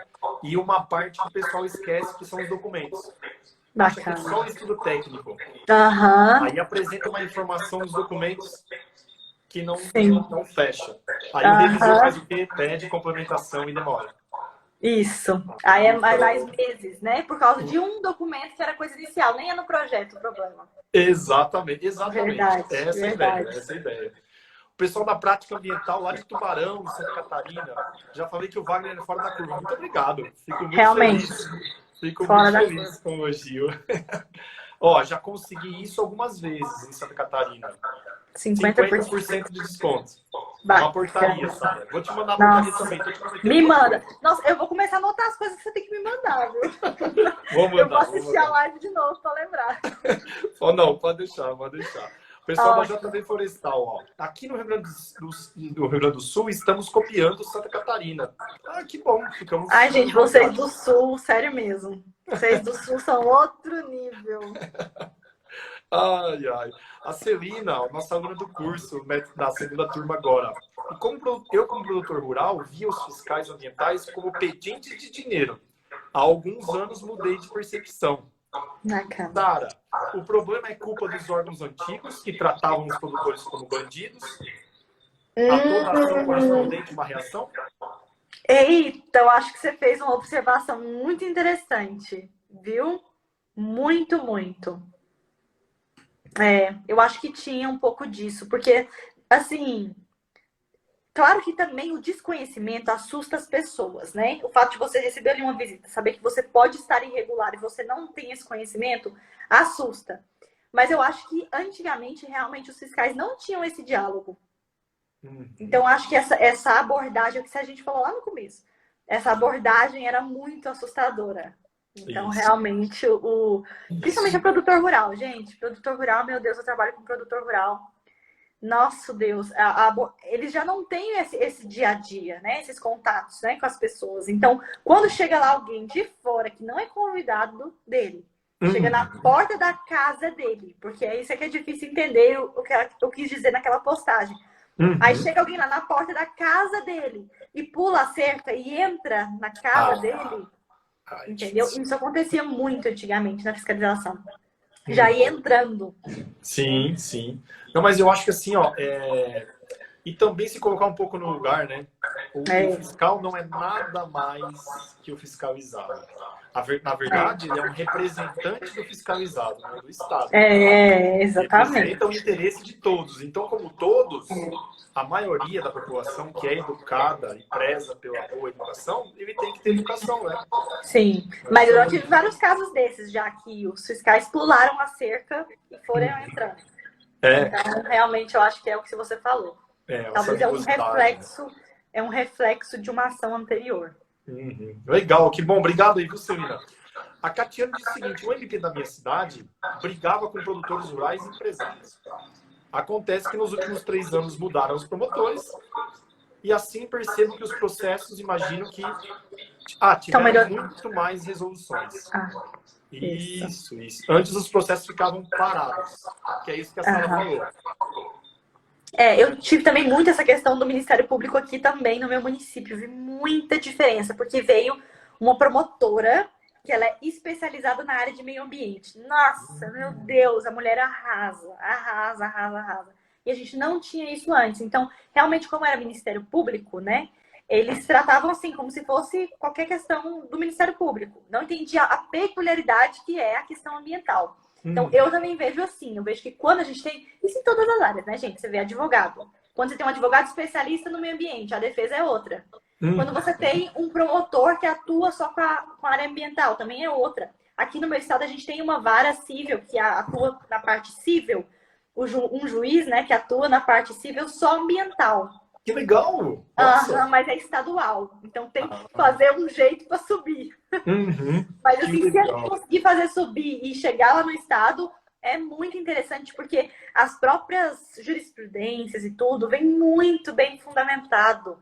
e uma parte que o pessoal esquece, que são os documentos. Acha que é só o estudo técnico. Aí apresenta uma informação nos documentos que não fecha. Aí o revisor faz o quê? Pede complementação e demora. Isso. Aí é mais meses, né? Por causa de um documento que era coisa inicial, nem é no projeto o problema. Exatamente. Verdade. Essa é a ideia. O pessoal da prática ambiental lá de Tubarão, Santa Catarina, já falei que o Wagner é fora da curva. Muito obrigado. Fico muito feliz. Fico muito feliz com o elogio. Ó, já consegui isso algumas vezes em Santa Catarina. 50% de desconto. Uma portaria, Sara. Vou te mandar a portaria também. Me manda. Nossa, eu vou começar a anotar as coisas que você tem que me mandar, viu? Eu vou assistir a live de novo para lembrar. Não, pode deixar. O pessoal da JV Florestal, ó. Aqui no Rio Grande do Sul, estamos copiando Santa Catarina. Que bom. Ai, gente, vocês do Sul, sério mesmo. Vocês do Sul são outro nível. Ai. A Celina, nossa aluna do curso, da segunda turma agora. E como produtor rural, via os fiscais ambientais como pedintes de dinheiro. Há alguns anos mudei de percepção. Sara, o problema é culpa dos órgãos antigos que tratavam os produtores como bandidos? A toda ação correspondente uma reação? Eita, eu acho que você fez uma observação muito interessante, viu? Muito, muito. Eu acho que tinha um pouco disso, porque, assim, claro que também o desconhecimento assusta as pessoas, né? O fato de você receber ali uma visita, saber que você pode estar irregular e você não tem esse conhecimento, assusta. Mas eu acho que antigamente, realmente, os fiscais não tinham esse diálogo. Então, acho que essa abordagem, é o que a gente falou lá no começo, essa abordagem era muito assustadora. Então, realmente, principalmente o produtor rural, gente. Produtor rural, meu Deus, eu trabalho com produtor rural. Nosso Deus, eles já não têm esse dia a dia, né? Esses contatos, né, com as pessoas. Então, quando chega lá alguém de fora que não é convidado dele, chega na porta da casa dele, porque é isso que é difícil entender o que eu quis dizer naquela postagem. Aí chega alguém lá na porta da casa dele e pula a cerca e entra na casa dele. Entendeu? Isso acontecia muito antigamente na fiscalização. Já ia entrando. Sim. Não, mas eu acho que assim, ó, e também se colocar um pouco no lugar, né? O fiscal não é nada mais que o fiscalizado. Na verdade, ele é um representante do fiscalizado, né, do Estado. Exatamente. Representa o interesse de todos. Então, como todos, a maioria da população que é educada e preza pela boa educação, ele tem que ter educação, né? Sim, mas eu já tive vários casos desses, já que os fiscais pularam a cerca e foram entrando. Então, realmente, eu acho que é o que você falou. Talvez é um reflexo de uma ação anterior. Legal, que bom. Obrigado aí, viu, Celina? A Catiane disse o seguinte: o MP da minha cidade brigava com produtores rurais e empresários. Acontece que nos últimos 3 anos mudaram os promotores e assim percebo que os processos, imagino que tiveram muito mais resoluções. Isso. Antes os processos ficavam parados, que é isso que a Sara falou. Eu tive também muito essa questão do Ministério Público aqui também no meu município. Vi muita diferença, porque veio uma promotora que ela é especializada na área de meio ambiente. Nossa, meu Deus, a mulher arrasa. E a gente não tinha isso antes. Então, realmente, como era Ministério Público, né? Eles tratavam assim, como se fosse qualquer questão do Ministério Público. Não entendia a peculiaridade que é a questão ambiental. Então, eu também vejo assim. Eu vejo que quando a gente tem... Isso em todas as áreas, né, gente? Você vê advogado. Quando você tem um advogado especialista no meio ambiente, a defesa é outra. Quando você tem um promotor que atua só com a área ambiental, também é outra. Aqui no meu estado, a gente tem uma vara civil que atua na parte civil. Um juiz, né, que atua na parte civil só ambiental. Que legal! Mas é estadual. Então tem que fazer um jeito para subir. Mas assim, se a gente conseguir fazer subir e chegar lá no estado, é muito interessante, porque as próprias jurisprudências e tudo vem muito bem fundamentado.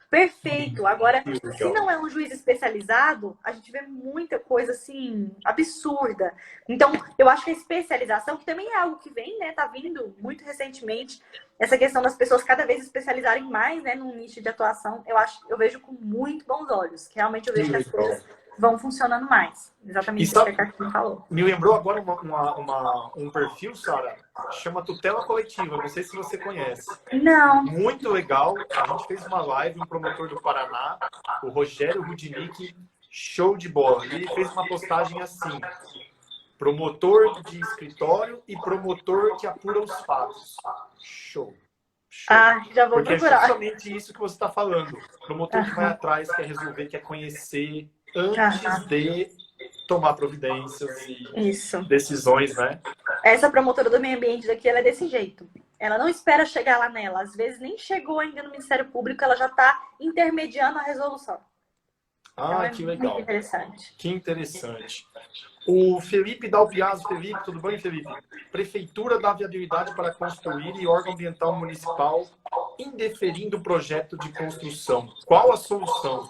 Perfeito. Agora, se não é um juiz especializado, a gente vê muita coisa, assim, absurda. Então, eu acho que a especialização, que também é algo que vem, né, tá vindo muito recentemente, essa questão das pessoas cada vez especializarem mais, né, num nicho de atuação, eu vejo com muito bons olhos. Que realmente eu vejo que as coisas vão funcionando mais. Exatamente isso que a Cartinha falou. Me lembrou agora um perfil, Sara, chama Tutela Coletiva. Não sei se você conhece. Não. Muito legal. A gente fez uma live, um promotor do Paraná, o Rogério Rudinick, show de bola. Ele fez uma postagem assim: promotor de escritório e promotor que apura os fatos. Show. Já vou procurar. É justamente isso que você está falando. Promotor que vai atrás, quer resolver, quer conhecer antes de tomar providências e decisões, né? Essa promotora do meio ambiente daqui, ela é desse jeito. Ela não espera chegar lá nela. Às vezes nem chegou ainda no Ministério Público, ela já está intermediando a resolução. Então, que legal. Muito interessante. Que interessante. O Felipe Dalpiazzo. Felipe, tudo bem, Felipe? Prefeitura dá viabilidade para construir e órgão ambiental municipal indeferindo o projeto de construção. Qual a solução?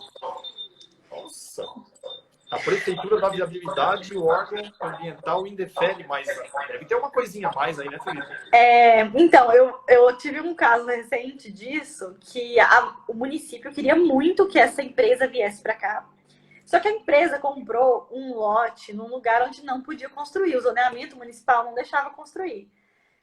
Nossa. A prefeitura dá viabilidade e o órgão ambiental indefere, mas deve ter uma coisinha a mais aí, né, Felipe? Então, eu tive um caso recente disso, que o município queria muito que essa empresa viesse para cá. Só que a empresa comprou um lote num lugar onde não podia construir. O zoneamento municipal não deixava construir.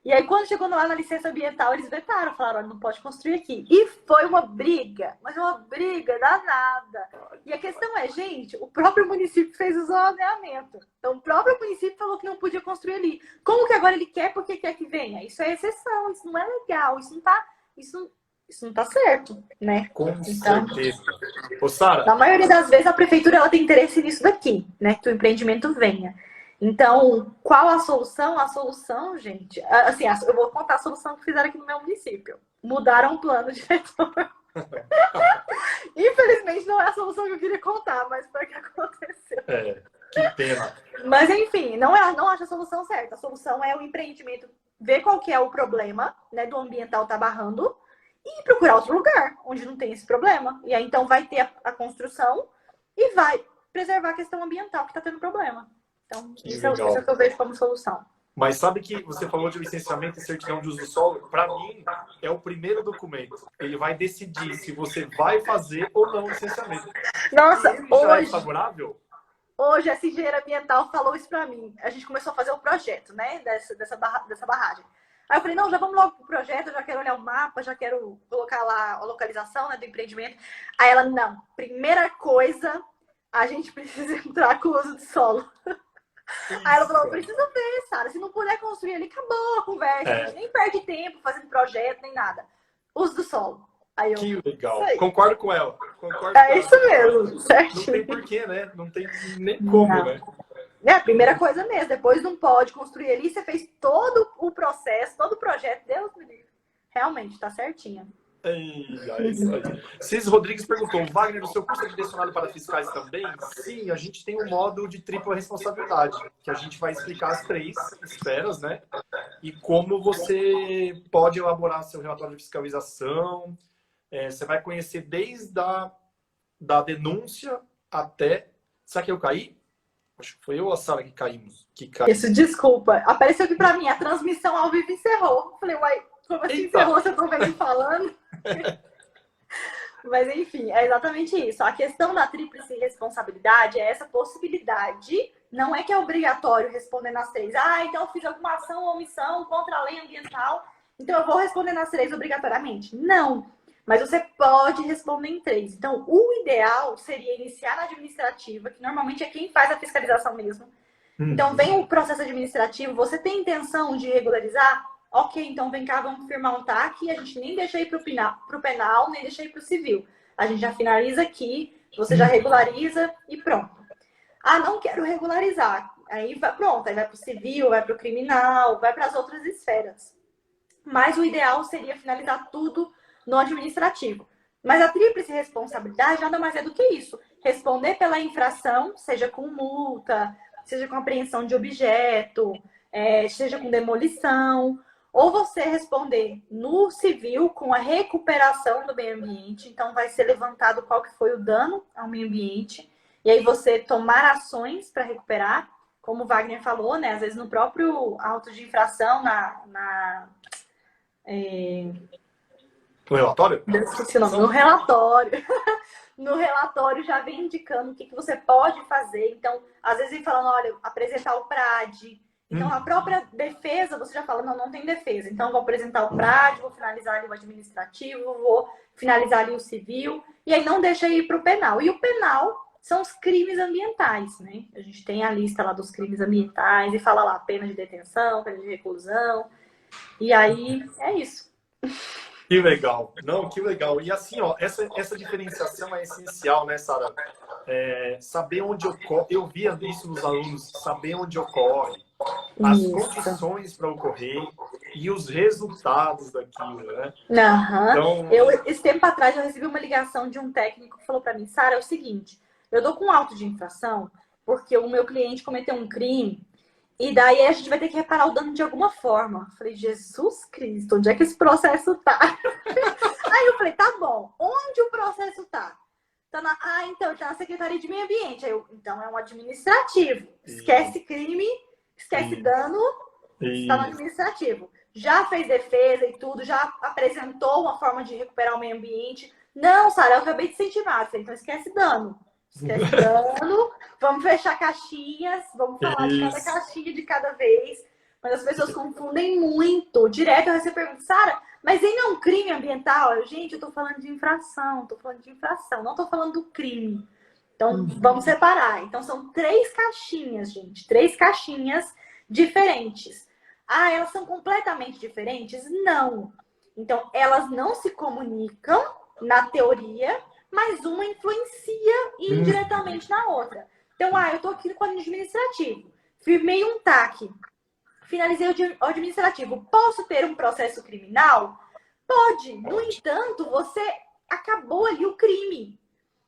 E aí, quando chegou lá na licença ambiental, eles vetaram, falaram, olha, não pode construir aqui. E foi uma briga, mas uma briga danada. E a questão é, gente, o próprio município fez o zoneamento. Então, o próprio município falou que não podia construir ali. Como que agora ele quer, porque quer que venha? Isso é exceção, isso não é legal, isso não tá certo, né? Com certeza. Ô, Sara, na maioria das vezes, a prefeitura ela tem interesse nisso daqui, né? Que o empreendimento venha. Então, qual a solução? A solução, gente... Assim, eu vou contar a solução que fizeram aqui no meu município. Mudaram o plano diretor. Infelizmente, não é a solução que eu queria contar, mas foi o que aconteceu. Que pena. Mas, enfim, não acho a solução certa. A solução é o empreendimento ver qual que é o problema, né, do ambiental tá barrando e procurar outro lugar onde não tem esse problema. E aí, então, vai ter a construção e vai preservar a questão ambiental que tá tendo problema. Então, isso é o que eu vejo como solução. Mas sabe que você falou de licenciamento e certidão de uso do solo? Para mim, é o primeiro documento. Ele vai decidir se você vai fazer ou não o licenciamento. Nossa, já é favorável? Hoje, essa engenheira ambiental falou isso para mim. A gente começou a fazer o projeto, né, dessa barragem. Aí eu falei, não, já vamos logo pro projeto, eu já quero olhar o mapa, já quero colocar lá a localização, né, do empreendimento. Aí ela, não, primeira coisa, a gente precisa entrar com o uso de solo. Isso. Aí ela falou, precisa ver, Sara, se não puder construir ali, acabou a conversa, a gente nem perde tempo fazendo projeto, nem nada. Uso do solo. Aí eu, que legal, concordo com ela. Isso mesmo, certo? Não tem porquê, né? Não tem nem como, né? É a primeira coisa mesmo, depois não pode construir ali, você fez todo o processo, todo o projeto, Deus me livre. Realmente, tá certinha. É isso aí. Cis Rodrigues perguntou, Wagner, o seu curso é direcionado para fiscais também? Sim, a gente tem um modo de tripla responsabilidade, que a gente vai explicar as 3 esferas, né? E como você pode elaborar seu relatório de fiscalização. Você vai conhecer desde da denúncia até... Será que eu caí? Acho que foi eu ou a Sara que caímos. Isso, desculpa. Apareceu aqui pra mim, a transmissão ao vivo encerrou. Falei, uai, como assim encerrou se eu tô vendo falando? Mas enfim, é exatamente isso. A questão da tríplice responsabilidade é essa possibilidade. Não é que é obrigatório responder nas 3. Ah, então eu fiz alguma ação ou omissão contra a lei ambiental, então eu vou responder nas 3 obrigatoriamente. Não. Mas você pode responder em 3. Então, o ideal seria iniciar na administrativa, que normalmente é quem faz a fiscalização mesmo. Então, vem o processo administrativo, você tem intenção de regularizar? Ok, então vem cá, vamos firmar um TAC e a gente nem deixa ir para o penal, nem deixa ir para o civil. A gente já finaliza aqui, você já regulariza e pronto. Ah, não quero regularizar. Aí vai pronto, aí vai para o civil, vai para o criminal, vai para as outras esferas. Mas o ideal seria finalizar tudo no administrativo. Mas a tríplice responsabilidade nada mais é do que isso. Responder pela infração, seja com multa, seja com apreensão de objeto, seja com demolição, ou você responder no civil com a recuperação do meio ambiente. Então, vai ser levantado qual que foi o dano ao meio ambiente. E aí você tomar ações para recuperar, como o Wagner falou, né? Às vezes no próprio auto de infração, No relatório? No relatório. No relatório já vem indicando o que você pode fazer. Então, às vezes vem falando, olha, apresentar o PRAD. Então, a própria defesa, você já fala, não tem defesa. Então, vou apresentar o PRAD, vou finalizar ali o administrativo, vou finalizar ali o civil. E aí não deixa ir para o penal. E o penal são os crimes ambientais, né? A gente tem a lista lá dos crimes ambientais e fala lá pena de detenção, pena de reclusão. E aí, é isso. Que legal. Não, que legal. E assim, ó, essa diferenciação é essencial, né, Sara? Saber onde ocorre. Eu via isso nos alunos, saber onde ocorre, as condições para ocorrer e os resultados daquilo, né? Então... Esse tempo atrás, eu recebi uma ligação de um técnico que falou para mim, Sara, é o seguinte, eu dou com auto de infração porque o meu cliente cometeu um crime e daí a gente vai ter que reparar o dano de alguma forma. Eu falei, Jesus Cristo, onde é que esse processo tá? Aí eu falei, tá bom, onde o processo tá? Então tá na Secretaria de Meio Ambiente. Aí então é um administrativo. Esquece crime, esquece dano, está no administrativo. Já fez defesa e tudo, já apresentou uma forma de recuperar o meio ambiente. Não, Sara, eu acabei de ser intimada. Então esquece dano. Esquece dano, vamos fechar caixinhas, vamos falar de cada caixinha de cada vez. Mas as pessoas confundem muito. Direto eu recebo pergunta, Sara, mas ele não é um crime ambiental? Gente, eu tô falando de infração, não tô falando do crime. Então, vamos separar. Então, são 3 caixinhas, gente. 3 caixinhas diferentes. Ah, elas são completamente diferentes? Não. Então, elas não se comunicam na teoria, mas uma influencia indiretamente na outra. Então, eu tô aqui com o administrativo. Firmei um TAC. Finalizei o administrativo. Posso ter um processo criminal? Pode. No entanto, você acabou ali o crime.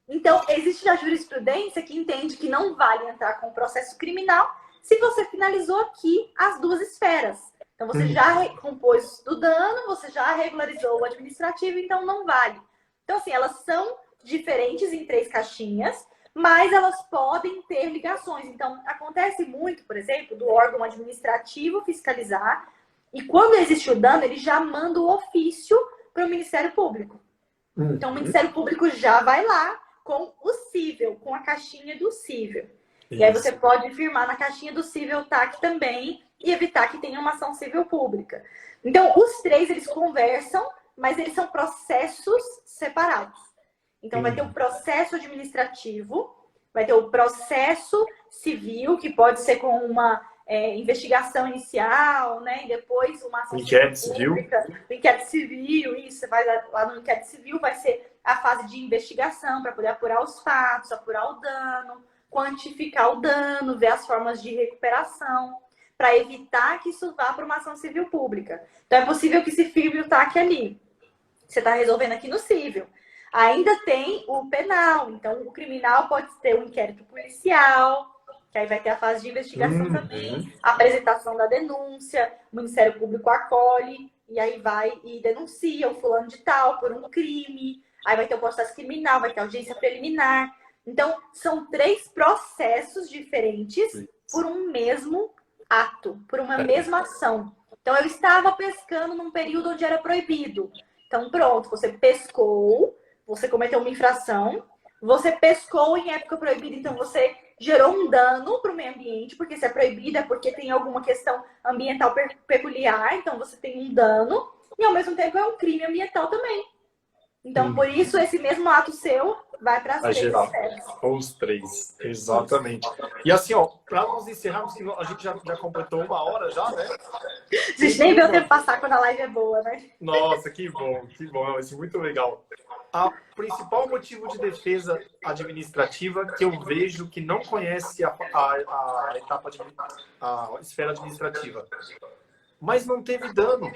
Então, existe a jurisprudência que entende que não vale entrar com o processo criminal se você finalizou aqui as 2 esferas. Então, você já recompôs do dano, você já regularizou o administrativo, então não vale. Então, assim, elas são diferentes em 3 caixinhas, mas elas podem ter ligações. Então, acontece muito, por exemplo, do órgão administrativo fiscalizar e quando existe o dano, ele já manda o ofício para o Ministério Público. Então, o Ministério Público já vai lá com o cível, com a caixinha do cível. Isso. E aí você pode firmar na caixinha do cível TAC também e evitar que tenha uma ação civil pública. Então, os 3, eles conversam, mas eles são processos separados. Então, vai ter o processo administrativo, vai ter o processo civil, que pode ser com uma investigação inicial, né? E depois uma ação civil. Inquérito civil, isso. Você vai lá no inquérito civil, vai ser a fase de investigação para poder apurar os fatos, apurar o dano, quantificar o dano, ver as formas de recuperação, para evitar que isso vá para uma ação civil pública. Então, é possível que se firme o TAC ali. Você está resolvendo aqui no civil. Ainda tem o penal. Então, o criminal pode ter um inquérito policial, que aí vai ter a fase de investigação também, a apresentação da denúncia, o Ministério Público acolhe, e aí vai e denuncia o fulano de tal por um crime. Aí vai ter o processo criminal, vai ter audiência preliminar. Então, são 3 processos diferentes por um mesmo ato, por uma mesma ação. Então, eu estava pescando num período onde era proibido. Então, pronto, você pescou, você cometeu uma infração, você pescou em época proibida, então você gerou um dano para o meio ambiente, porque se é proibido é porque tem alguma questão ambiental peculiar, então você tem um dano, e ao mesmo tempo é um crime ambiental também. Então, por isso, esse mesmo ato seu vai para as 3 esferas. Os 3, exatamente. E assim, ó, para nós encerrarmos, a gente já completou 1 hora já, né? A gente nem vê o tempo passar quando a live é boa, né? Nossa, que bom, isso é muito legal. O principal motivo de defesa administrativa que eu vejo que não conhece a etapa a esfera administrativa, mas não teve dano.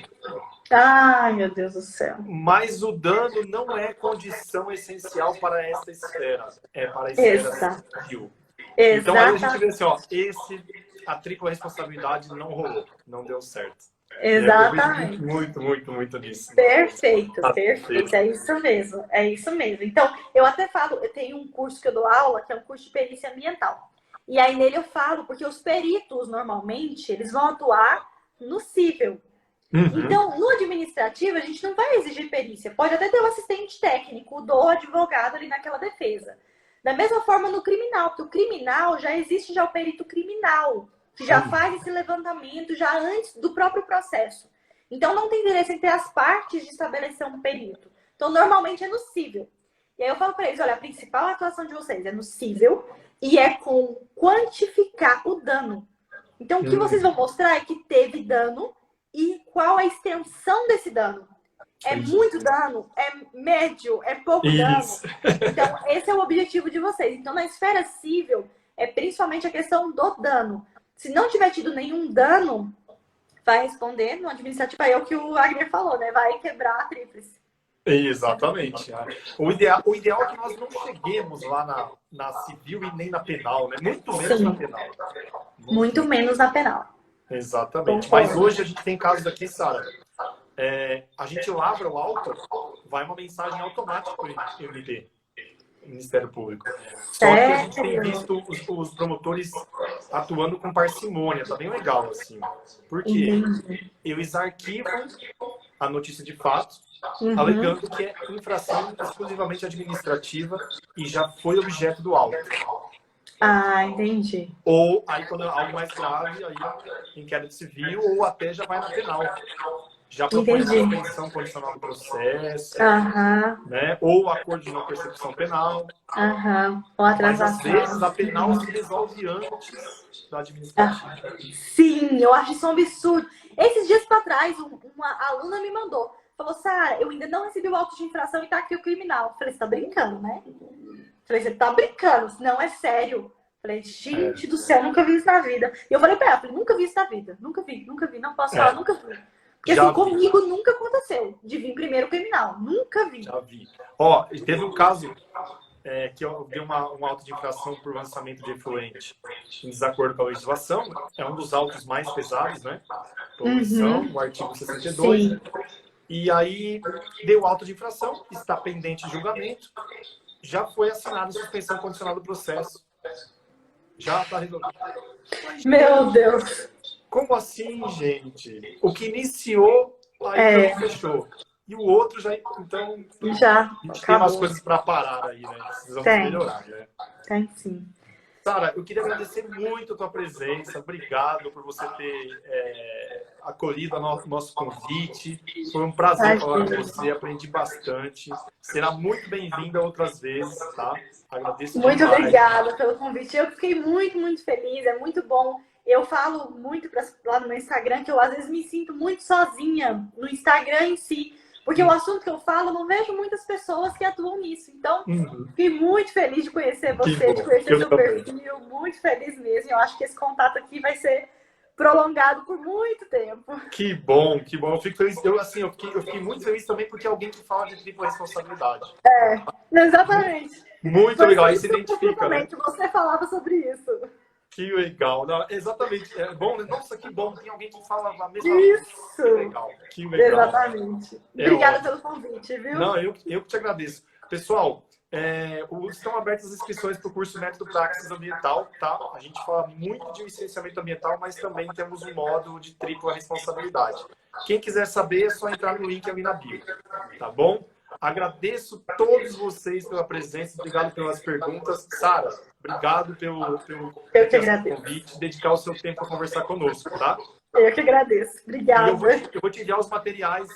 Ai, meu Deus do céu. Mas o dano não é condição essencial para esta esfera, é para a esfera civil. Então aí a gente vê assim, ó, a tripla responsabilidade não rolou, não deu certo. Exatamente. Muito disso. Perfeito. É isso mesmo. Então, eu até falo, eu tenho um curso que eu dou aula, que é um curso de perícia ambiental. E aí nele eu falo, porque os peritos, normalmente, eles vão atuar no civil. Então, no administrativo, a gente não vai exigir perícia. Pode até ter um assistente técnico do advogado ali naquela defesa. Da mesma forma no criminal, porque o criminal já existe o perito criminal, que já faz esse levantamento já antes do próprio processo. Então, não tem interesse entre as partes de estabelecer um perito. Então, normalmente é no civil. E aí eu falo para eles, olha, a principal atuação de vocês é no civil e é com quantificar o dano. Então, o que vocês vão mostrar é que teve dano e qual a extensão desse dano. É muito dano? É médio? É pouco dano? Então, esse é o objetivo de vocês. Então, na esfera civil, é principalmente a questão do dano. Se não tiver tido nenhum dano, vai responder no administrativo. Aí é o que o Wagner falou, né? Vai quebrar a tríplice. Exatamente. O ideal é que nós não cheguemos lá na civil e nem na penal, né? Muito menos na penal. Muito menos na penal. Exatamente. Mas hoje a gente tem casos aqui, Sara. A gente lavra o auto, vai uma mensagem automática para o MD, Ministério Público. Só que a gente tem visto os promotores atuando com parcimônia, tá bem legal, assim. Porque eles arquivam a notícia de fato, alegando que é infração exclusivamente administrativa e já foi objeto do auto. Ah, entendi. Ou aí quando é algo mais grave, aí inquérito civil ou até já vai na penal. Já propõe a suspensão condicional do processo, né? Ou acordo de não persecução penal. Ou atrasação. Mas às vezes a penal se resolve antes da administrativa. Sim, eu acho isso um absurdo. Esses dias para trás, uma aluna me mandou. Falou, Sara, eu ainda não recebi o auto de infração e tá aqui o criminal. Eu falei, você tá brincando, né? Falei, você tá brincando, não é sério. Falei, gente do céu, nunca vi isso na vida. E eu falei pra ela, nunca vi isso na vida. Nunca vi, não posso falar, nunca vi. Porque assim, comigo nunca aconteceu de vir primeiro criminal. Nunca vi. Já vi. Ó, teve um caso que eu dei um auto de infração por lançamento de efluente em desacordo com a legislação. É um dos autos mais pesados, né? Poluição, o artigo 62. Sim. E aí, deu auto de infração, está pendente de julgamento. Já foi assinada a suspensão condicional do processo. Já está resolvido. Meu Deus! Como assim, gente? O que iniciou, aí não fechou. E o outro já, então... Já, a gente tem umas coisas para parar aí, né? Precisamos melhorar, né? Tem sim. Sara, eu queria agradecer muito a tua presença. Obrigado por você ter acolhido o nosso convite. Foi um prazer falar com você, aprendi bastante. Será muito bem-vinda outras vezes, tá? Agradeço muito demais. Obrigada pelo convite. Eu fiquei muito feliz, é muito bom. Eu falo muito lá no meu Instagram que eu às vezes me sinto muito sozinha no Instagram em si. Porque o assunto que eu falo, eu não vejo muitas pessoas que atuam nisso. Então, fiquei muito feliz de conhecer você, de conhecer seu perfil. Muito feliz mesmo. Eu acho que esse contato aqui vai ser prolongado por muito tempo. Que bom, que bom. Eu fico feliz. Eu fiquei muito feliz também porque é alguém que fala de tripla responsabilidade. Exatamente. Muito Foi legal, aí se isso, identifica, né? você falava sobre isso. Que legal. Não, exatamente. É bom, né? Nossa, que bom. Tem alguém que fala a mesma coisa. Isso. Que legal. Que legal. Exatamente. Obrigada pelo convite, viu? Não, eu que te agradeço. Pessoal, estão abertas as inscrições para o curso Método Praxis Ambiental, tá? A gente fala muito de licenciamento ambiental, mas também temos um módulo de tripla responsabilidade. Quem quiser saber, é só entrar no link ali na bio, tá bom? Agradeço a todos vocês pela presença, obrigado pelas perguntas. Sara, obrigado pelo convite, dedicar o seu tempo a conversar conosco, tá? Eu que agradeço. Obrigada. Eu vou te enviar os materiais.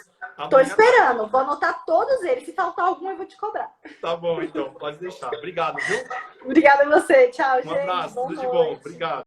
Tô esperando. Vou anotar todos eles. Se faltar algum, eu vou te cobrar. Tá bom, então. Pode deixar. Obrigado, viu? Obrigada a você. Tchau, gente. Um abraço. Boa Tudo de noite. bom. Obrigado.